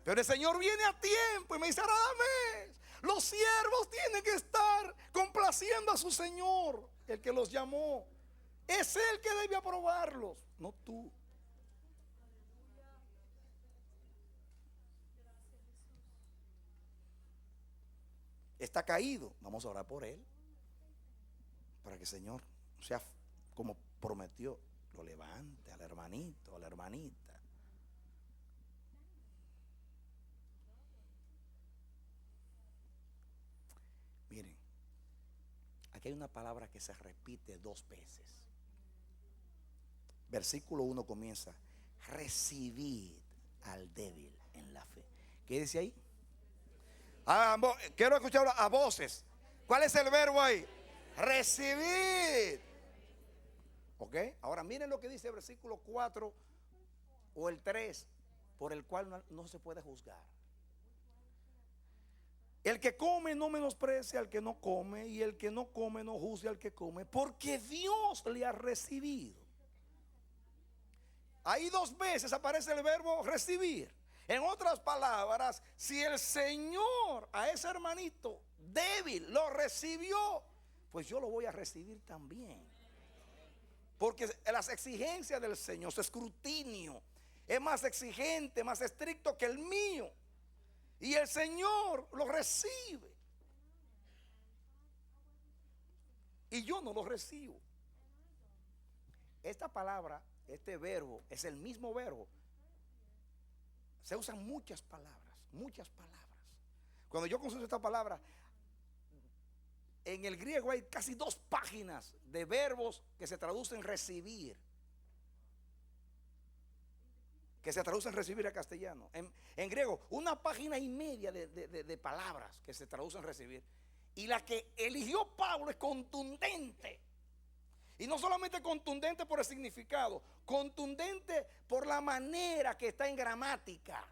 Pero el Señor viene a tiempo y me dice, Radamés, los siervos tienen que estar complaciendo a su Señor, el que los llamó. Es Él que debe aprobarlos, no tú. Está caído, vamos a orar por él, para que el Señor sea como prometió, lo levante al hermanito, a la hermanita. Miren, aquí hay una palabra que se repite 2 veces. Versículo 1 comienza, recibid al débil en la fe. ¿Qué dice ahí? Quiero escuchar a voces. ¿Cuál es el verbo ahí? Recibid. Ok, ahora miren lo que dice el versículo 4 o el 3, por el cual no se puede juzgar. El que come no menosprecia al que no come, y el que no come no juzgue al que come, porque Dios le ha recibido. Ahí 2 veces aparece el verbo recibir. En otras palabras, si el Señor a ese hermanito débil lo recibió, pues yo lo voy a recibir también. Porque las exigencias del Señor, su escrutinio, es más exigente, más estricto que el mío. Y el Señor lo recibe. Y yo no lo recibo. Esta palabra, este verbo, es el mismo verbo. Se usan muchas palabras, muchas palabras. Cuando yo consulto esta palabra, en el griego hay casi 2 páginas de verbos que se traducen recibir. que se traduce en recibir a castellano. En griego, una página y media de palabras que se traducen en recibir. Y la que eligió Pablo es contundente. Y no solamente contundente por el significado, contundente por la manera que está en gramática.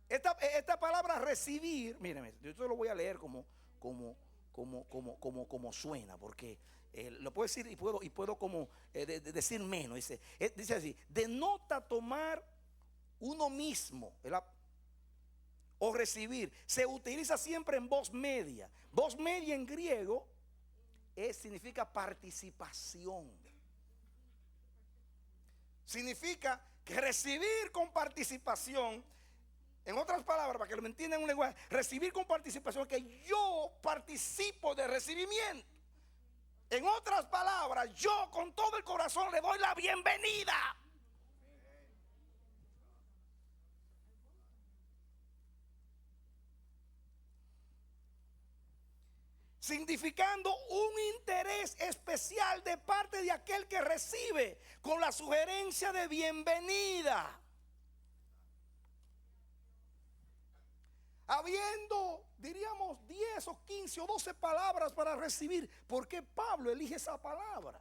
Esta palabra recibir, míreme, yo te lo voy a leer como suena, porque lo puedo decir y puedo como decir menos. Dice así: denota tomar uno mismo, ¿verdad? O recibir. Se utiliza siempre en voz media. Voz media en griego significa participación. Significa que recibir con participación. En otras palabras, para que lo entiendan en un lenguaje, recibir con participación, que yo participo de recibimiento. En otras palabras, yo con todo el corazón le doy la bienvenida. Significando un interés especial de parte de aquel que recibe, con la sugerencia de bienvenida. Habiendo, diríamos, 10 o 15 o 12 palabras para recibir, ¿por qué Pablo elige esa palabra?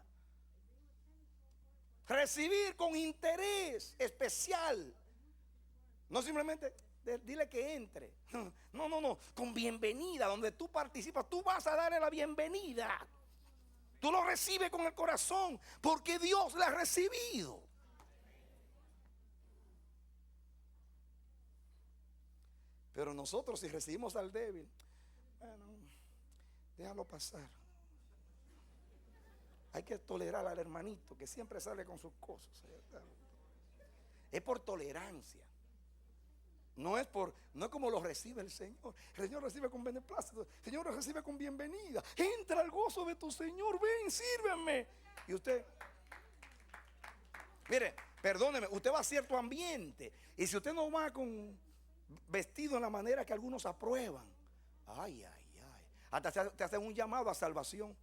Recibir con interés especial. No simplemente dile que entre. No, con bienvenida, donde tú participas, tú vas a darle la bienvenida. Tú lo recibes con el corazón, porque Dios la ha recibido. Pero nosotros, si recibimos al débil, bueno, déjalo pasar. Hay que tolerar al hermanito que siempre sale con sus cosas. Es por tolerancia. No es como lo recibe el Señor. El Señor recibe con beneplácito. El Señor lo recibe con bienvenida. Entra al gozo de tu Señor. Ven, sírveme. Y usted, mire, perdóneme, usted va a cierto ambiente. Y si usted no va con vestido en la manera que algunos aprueban, hasta te hacen un llamado a salvación.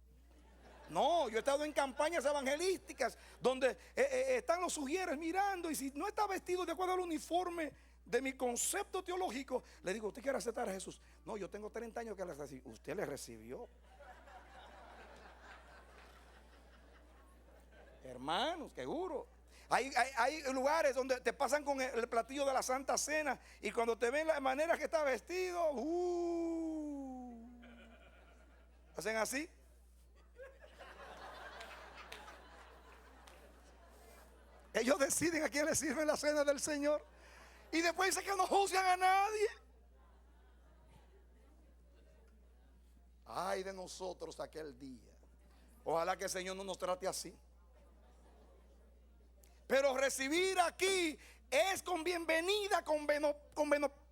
No, yo he estado en campañas evangelísticas donde están los sugieres mirando, y si no está vestido de acuerdo al uniforme de mi concepto teológico, le digo: ¿usted quiere aceptar a Jesús? No, yo tengo 30 años que le recibo. ¿Usted le recibió? Hermanos, seguro. Hay lugares donde te pasan con el platillo de la Santa Cena, y cuando te ven la manera que está vestido, hacen así. Ellos deciden a quién le sirven la cena del Señor. Y después dicen que no juzgan a nadie. Ay de nosotros aquel día. Ojalá que el Señor no nos trate así. Pero recibir aquí es con bienvenida, con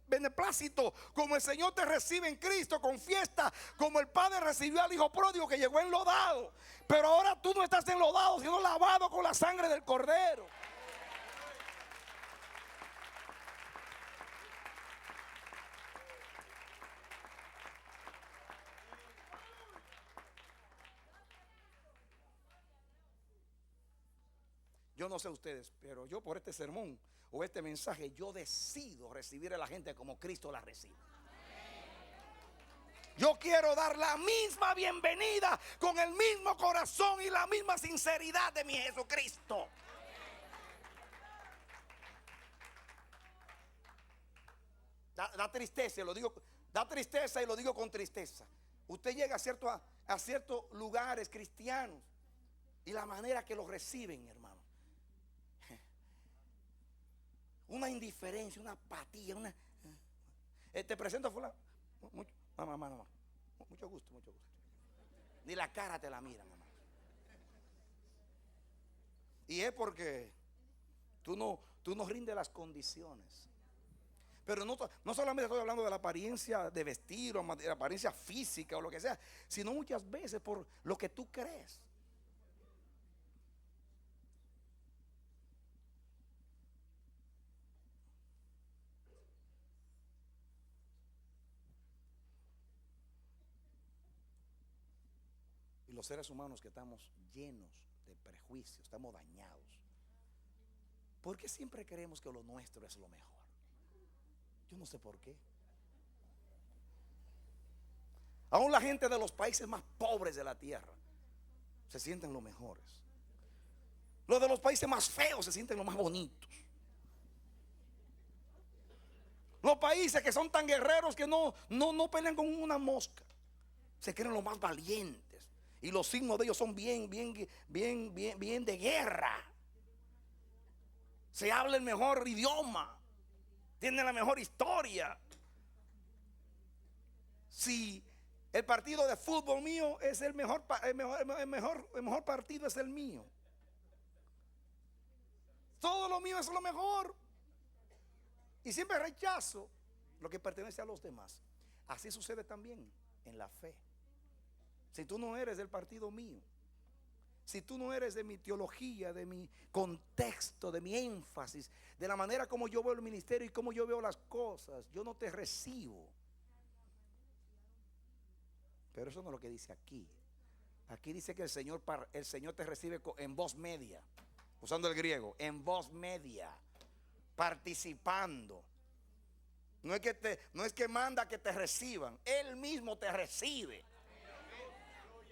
beneplácito, como el Señor te recibe en Cristo, con fiesta, como el Padre recibió al Hijo pródigo que llegó enlodado. Pero ahora tú no estás enlodado, sino lavado con la sangre del Cordero. Yo no sé ustedes, pero yo por este sermón o este mensaje, yo decido recibir a la gente como Cristo la recibe. Yo quiero dar la misma bienvenida con el mismo corazón y la misma sinceridad de mi Jesucristo. Da tristeza, da tristeza y lo digo con tristeza. Usted llega a ciertos lugares cristianos y la manera que los reciben, hermano. Una indiferencia, una apatía, te presento a fulano. Mamá. Mucho gusto. Ni la cara te la miran, mamá. Y es porque tú no rindes las condiciones. Pero no solamente estoy hablando de la apariencia de vestir o de la apariencia física o lo que sea, sino muchas veces por lo que tú crees. Y los seres humanos que estamos llenos de prejuicios, estamos dañados. ¿Por qué siempre creemos que lo nuestro es lo mejor? Yo no sé por qué. Aún la gente de los países más pobres de la tierra se sienten los mejores. Los de los países más feos se sienten los más bonitos. Los países que son tan guerreros que no pelean con una mosca, se creen los más valientes. Y los signos de ellos son bien de guerra. Se habla el mejor idioma, tienen la mejor historia. Si el partido de fútbol mío es el mejor partido es el mío. Todo lo mío es lo mejor. Y siempre rechazo lo que pertenece a los demás. Así sucede también en la fe. Si tú no eres del partido mío, si tú no eres de mi teología, de mi contexto, de mi énfasis, de la manera como yo veo el ministerio y como yo veo las cosas, yo no te recibo. Pero eso no es lo que dice aquí. Aquí dice que el Señor te recibe en voz media, usando el griego, en voz media, participando. No es que manda que te reciban, Él mismo te recibe.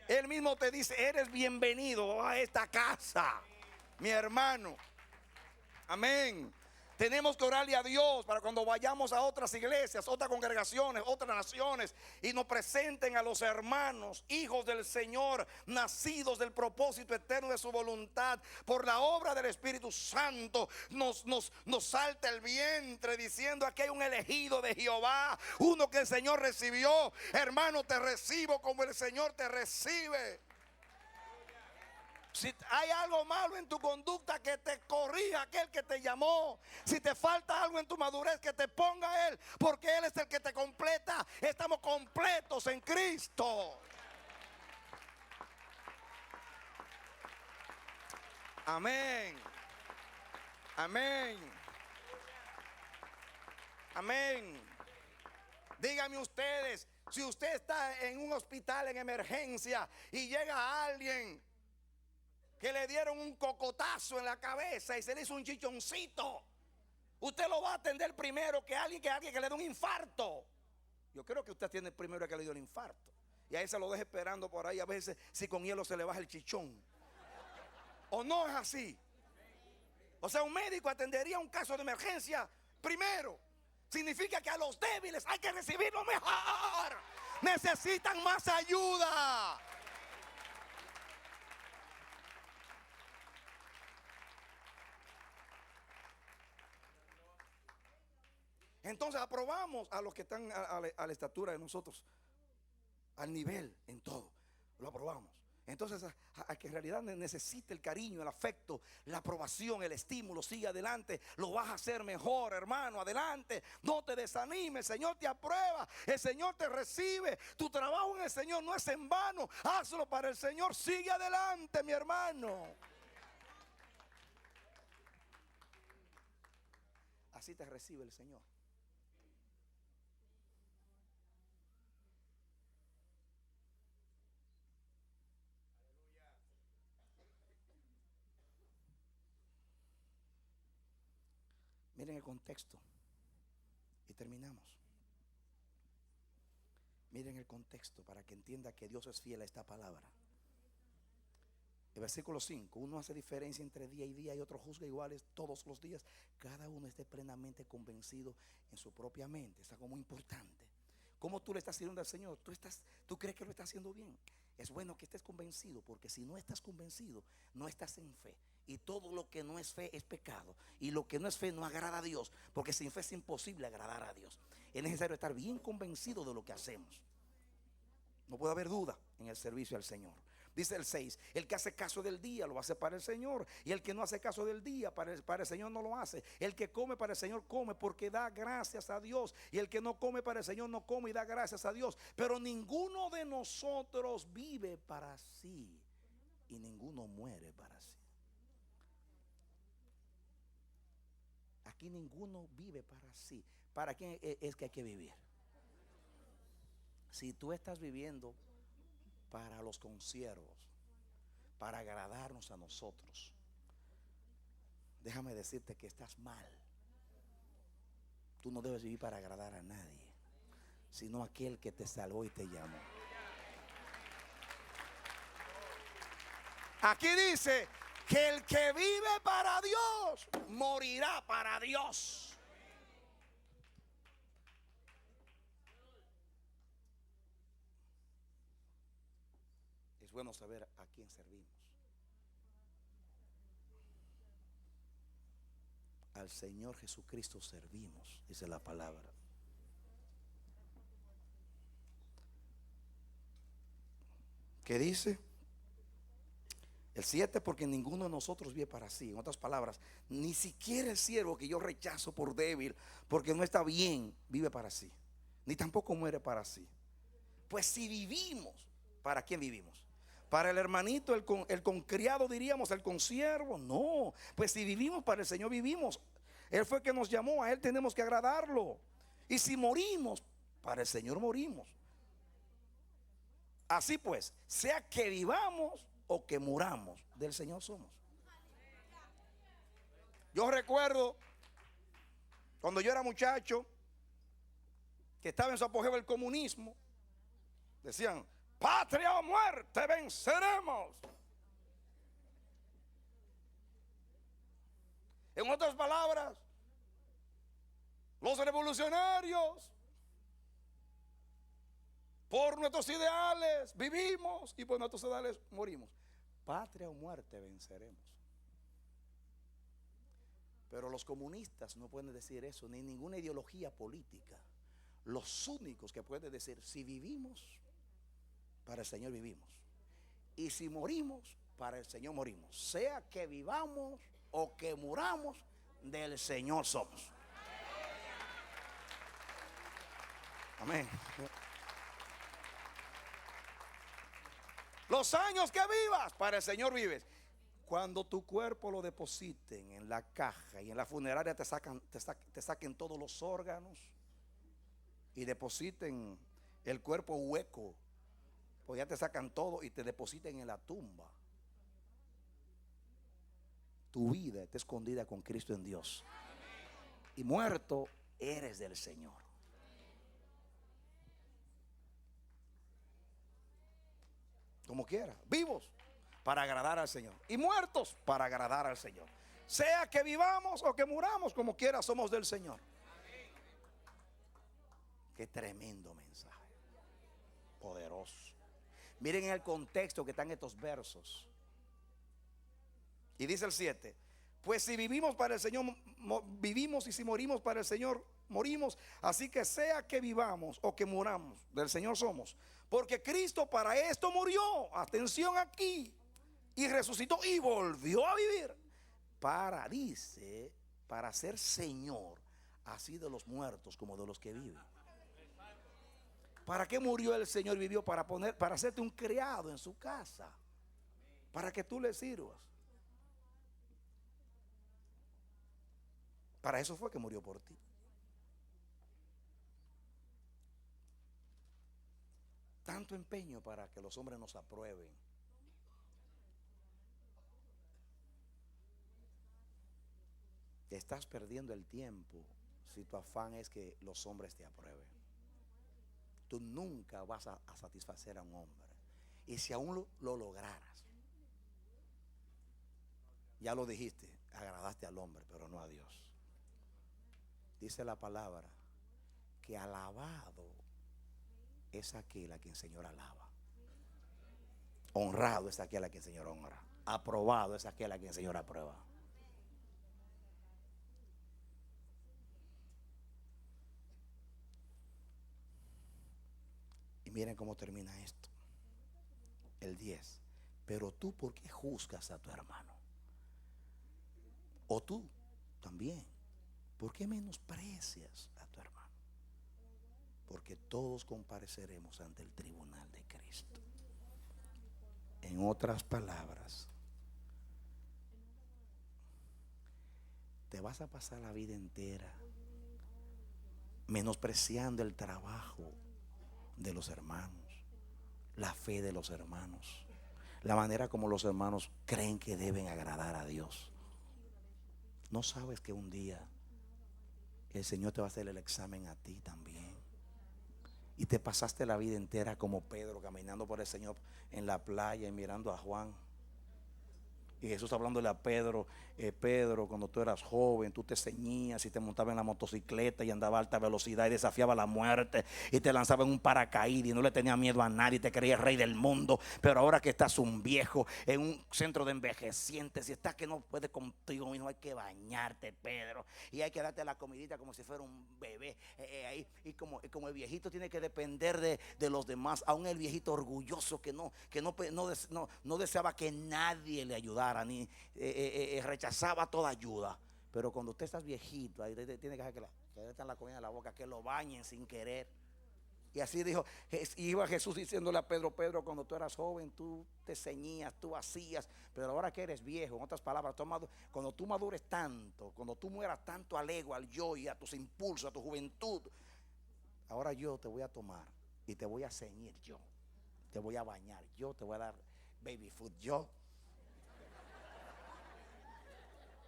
Él mismo te dice: eres bienvenido a esta casa, mi hermano. Amén. Tenemos que orarle a Dios para cuando vayamos a otras iglesias, otras congregaciones, otras naciones, y nos presenten a los hermanos, hijos del Señor, nacidos del propósito eterno de su voluntad, por la obra del Espíritu Santo. Nos salta el vientre diciendo: aquí hay un elegido de Jehová, uno que el Señor recibió. Hermano, te recibo como el Señor te recibe. Si hay algo malo en tu conducta, que te corrija aquel que te llamó. Si te falta algo en tu madurez, que te ponga Él, porque Él es el que te completa. Estamos completos en Cristo. Amén. Amén. Amén. Díganme ustedes, si usted está en un hospital en emergencia y llega alguien que le dieron un cocotazo en la cabeza y se le hizo un chichoncito, usted lo va a atender primero que alguien que le dé un infarto. Yo creo que usted tiene primero que le dio el infarto, y ahí se lo deja esperando por ahí, a veces si con hielo se le baja el chichón. ¿O no es así? O sea, un médico atendería un caso de emergencia primero. Significa que a los débiles hay que recibir lo mejor. Necesitan más ayuda. Entonces aprobamos a los que están a la estatura de nosotros, al nivel en todo, lo aprobamos. Entonces a que en realidad necesite el cariño, el afecto, la aprobación, el estímulo, sigue adelante, lo vas a hacer mejor, hermano, adelante, no te desanimes, el Señor te aprueba, el Señor te recibe, tu trabajo en el Señor no es en vano, hazlo para el Señor, sigue adelante, mi hermano. Así te recibe el Señor. Miren el contexto y terminamos. Miren el contexto para que entienda que Dios es fiel a esta palabra. El versículo 5: uno hace diferencia entre día y día, y otro juzga iguales todos los días. Cada uno esté plenamente convencido en su propia mente. Es algo muy importante. ¿Cómo tú le estás sirviendo al Señor? ¿Tú crees que lo estás haciendo bien? Es bueno que estés convencido, porque si no estás convencido, no estás en fe. Y todo lo que no es fe es pecado. Y lo que no es fe no agrada a Dios, porque sin fe es imposible agradar a Dios. Es necesario estar bien convencido de lo que hacemos. No puede haber duda en el servicio al Señor. Dice el 6: el que hace caso del día lo hace para el Señor, y el que no hace caso del día para el Señor no lo hace. El que come para el Señor come porque da gracias a Dios, y el que no come para el Señor no come y da gracias a Dios. Pero ninguno de nosotros vive para sí, y ninguno muere para sí. Aquí ninguno vive para sí. ¿Para quién es que hay que vivir? Si tú estás viviendo para los consiervos, para agradarnos a nosotros, déjame decirte que estás mal. Tú no debes vivir para agradar a nadie, sino a aquel que te salvó y te llamó. Aquí dice que el que vive para Dios morirá para Dios. Es bueno saber a quién servimos. Al Señor Jesucristo servimos, dice la palabra. ¿Qué dice? El 7, porque ninguno de nosotros vive para sí. En otras palabras, ni siquiera el siervo que yo rechazo por débil, porque no está bien, vive para sí. Ni tampoco muere para sí. Pues si vivimos, ¿para quién vivimos? ¿Para el hermanito, el concriado, diríamos, el consiervo? No, pues si vivimos para el Señor vivimos. Él fue el que nos llamó, a Él tenemos que agradarlo. Y si morimos, para el Señor morimos. Así pues, sea que vivamos o que muramos, del Señor somos. Yo recuerdo cuando yo era muchacho, que estaba en su apogeo el comunismo, decían: patria o muerte, venceremos. En otras palabras, los revolucionarios, por nuestros ideales vivimos y por nuestros ideales morimos. Patria o muerte, venceremos. Pero los comunistas no pueden decir eso, ni ninguna ideología política. Los únicos que pueden decir: si vivimos, para el Señor vivimos, y si morimos, para el Señor morimos. Sea que vivamos o que muramos, del Señor somos. Amén. Los años que vivas, para el Señor vives. Cuando tu cuerpo lo depositen en la caja y en la funeraria te saquen todos los órganos y depositen el cuerpo hueco, pues ya te sacan todo y te depositen en la tumba. Tu vida está escondida con Cristo en Dios. Y muerto eres del Señor. Como quiera, vivos para agradar al Señor y muertos para agradar al Señor. Sea que vivamos o que muramos, como quiera somos del Señor. Qué tremendo mensaje, poderoso. Miren el contexto que están estos versos. Y dice el 7: pues si vivimos para el Señor vivimos, y si morimos para el Señor morimos. Así que sea que vivamos o que muramos, del Señor somos. Porque Cristo para esto murió, atención aquí, y resucitó y volvió a vivir. Dice, para ser Señor, así de los muertos como de los que viven. ¿Para qué murió el Señor? Vivió para hacerte un criado en su casa, para que tú le sirvas. Para eso fue que murió por ti. Tanto empeño para que los hombres nos aprueben. Estás perdiendo el tiempo si tu afán es que los hombres te aprueben. Tú nunca vas a satisfacer a un hombre. Y si aún lo lograras, ya lo dijiste, agradaste al hombre, pero no a Dios. Dice la palabra que alabado es aquel a quien el Señor alaba. Honrado es aquel a quien el Señor honra. Aprobado es aquel a quien el Señor aprueba. Y miren cómo termina esto. El 10. Pero tú, ¿por qué juzgas a tu hermano? O tú también, ¿por qué menosprecias a tu hermano? Porque todos compareceremos ante el tribunal de Cristo. En otras palabras, te vas a pasar la vida entera menospreciando el trabajo de los hermanos, la fe de los hermanos, la manera como los hermanos creen que deben agradar a Dios. No sabes que un día el Señor te va a hacer el examen a ti también. Y te pasaste la vida entera como Pedro, caminando por el Señor en la playa y mirando a Juan. Y Jesús hablándole a Pedro: Pedro, cuando tú eras joven, tú te ceñías y te montabas en la motocicleta y andaba a alta velocidad y desafiaba la muerte y te lanzaba en un paracaídas y no le tenía miedo a nadie, te creías rey del mundo. Pero ahora que estás un viejo en un centro de envejecientes y estás que no puedes contigo mismo, hay que bañarte, Pedro, y hay que darte la comidita como si fuera un bebé. Y como el viejito tiene que depender de los demás, aún el viejito orgulloso que no deseaba que nadie le ayudara, ni rechazaba toda ayuda. Pero cuando usted está viejito, ahí tiene que dejar que le metan la comida en la boca, que lo bañen sin querer. Y así dijo, iba Jesús diciéndole a Pedro: Pedro, cuando tú eras joven, tú te ceñías, tú hacías, pero ahora que eres viejo, en otras palabras, cuando tú madures tanto, cuando tú mueras tanto al ego, al yo y a tus impulsos, a tu juventud, ahora yo te voy a tomar y te voy a ceñir yo, te voy a bañar yo, te voy a dar baby food yo.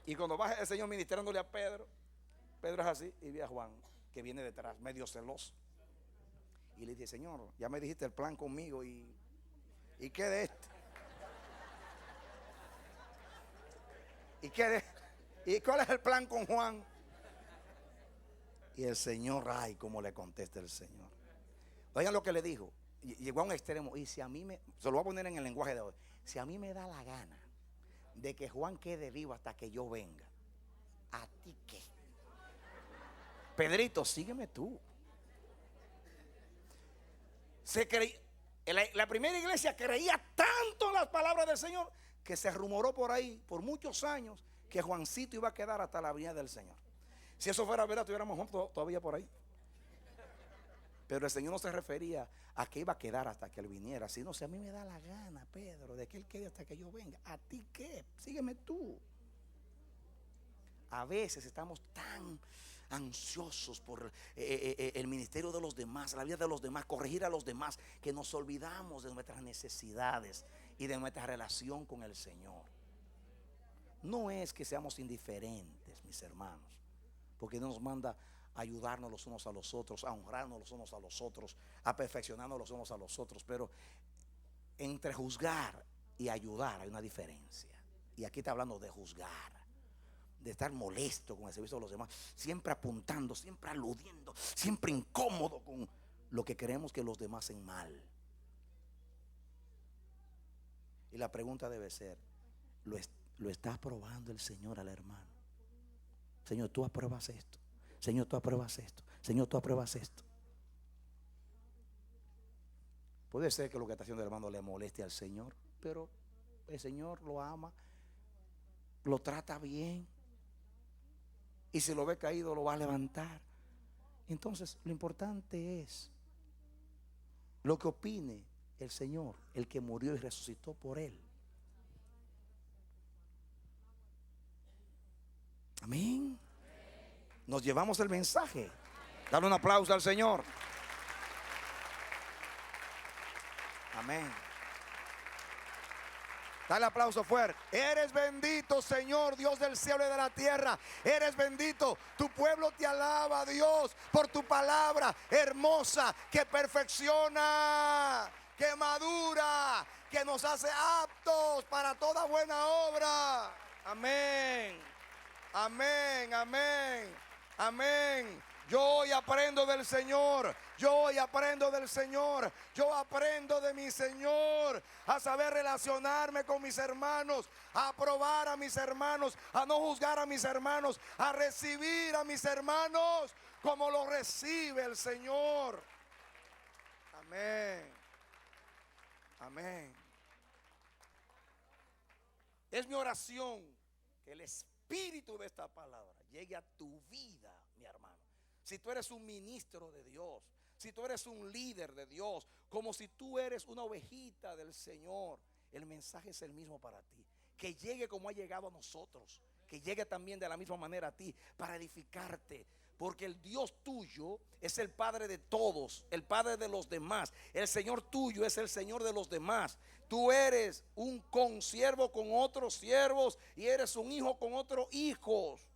Y cuando baja el Señor ministrándole a Pedro, Pedro es así y ve a Juan que viene detrás, medio celoso. Y le dice: Señor, ya me dijiste el plan conmigo, ¿y qué de este? ¿Y cuál es el plan con Juan? Y el Señor, ay, cómo le contesta el Señor. Oigan lo que le dijo. Llegó a un extremo. Y si a mí se lo voy a poner en el lenguaje de hoy: si a mí me da la gana de que Juan quede vivo hasta que yo venga, ¿a ti qué? Pedrito, sígueme tú. La primera iglesia creía tanto en las palabras del Señor que se rumoró por ahí por muchos años que Juancito iba a quedar hasta la venida del Señor. Si eso fuera verdad, estuviéramos juntos todavía por ahí. Pero el Señor no se refería a que iba a quedar hasta que Él viniera, sino: si a mí me da la gana, Pedro, de que Él quede hasta que yo venga, ¿a ti qué? Sígueme tú. A veces estamos tan ansiosos por el ministerio de los demás, la vida de los demás, corregir a los demás, que nos olvidamos de nuestras necesidades y de nuestra relación con el Señor. No es que seamos indiferentes, mis hermanos, porque Dios nos manda a ayudarnos los unos a los otros, a honrarnos los unos a los otros, a perfeccionarnos los unos a los otros. Pero entre juzgar y ayudar hay una diferencia. Y aquí está hablando de juzgar, de estar molesto con el servicio de los demás, siempre apuntando, siempre aludiendo, siempre incómodo con lo que queremos que los demás hacen mal. Y la pregunta debe ser: ¿lo está aprobando el Señor al hermano? Señor, tú apruebas esto. Señor, tú apruebas esto. Señor, tú apruebas esto. Puede ser que lo que está haciendo el hermano le moleste al Señor, pero el Señor lo ama, lo trata bien, y si lo ve caído lo va a levantar. Entonces lo importante es lo que opine el Señor, el que murió y resucitó por él. Amén. Nos llevamos el mensaje. Dale un aplauso al Señor. Amén. Dale aplauso fuerte. Eres bendito, Señor, Dios del cielo y de la tierra. Eres bendito. Tu pueblo te alaba, Dios, por tu palabra hermosa, que perfecciona, que madura, que nos hace aptos para toda buena obra. Amén. Amén, amén, amén. Yo hoy aprendo del Señor. Yo hoy aprendo del Señor. Yo aprendo de mi Señor a saber relacionarme con mis hermanos, a aprobar a mis hermanos, a no juzgar a mis hermanos, a recibir a mis hermanos como lo recibe el Señor. Amén. Amén. Es mi oración que el espíritu de esta palabra llegue a tu vida, mi hermano. Si tú eres un ministro de Dios, si tú eres un líder de Dios, como si tú eres una ovejita del Señor, el mensaje es el mismo para ti. Que llegue como ha llegado a nosotros, que llegue también de la misma manera a ti, para edificarte. Porque el Dios tuyo es el Padre de todos, el Padre de los demás. El Señor tuyo es el Señor de los demás. Tú eres un consiervo con otros siervos y eres un hijo con otros hijos.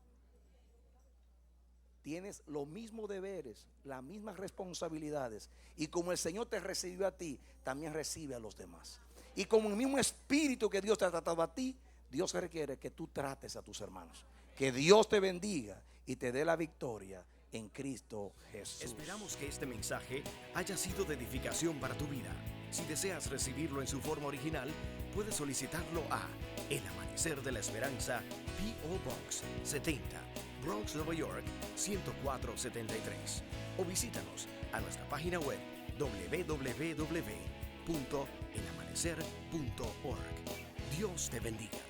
tienes los mismos deberes, las mismas responsabilidades. Y como el Señor te recibió a ti, también recibe a los demás. Y como el mismo espíritu que Dios te ha tratado a ti, Dios requiere que tú trates a tus hermanos. Que Dios te bendiga y te dé la victoria en Cristo Jesús. Esperamos que este mensaje haya sido de edificación para tu vida. Si deseas recibirlo en su forma original, puedes solicitarlo a El Amanecer de la Esperanza, P.O. Box 70, Bronx, Nueva York 10473. O visítanos a nuestra página web www.elamanecer.org. Dios te bendiga.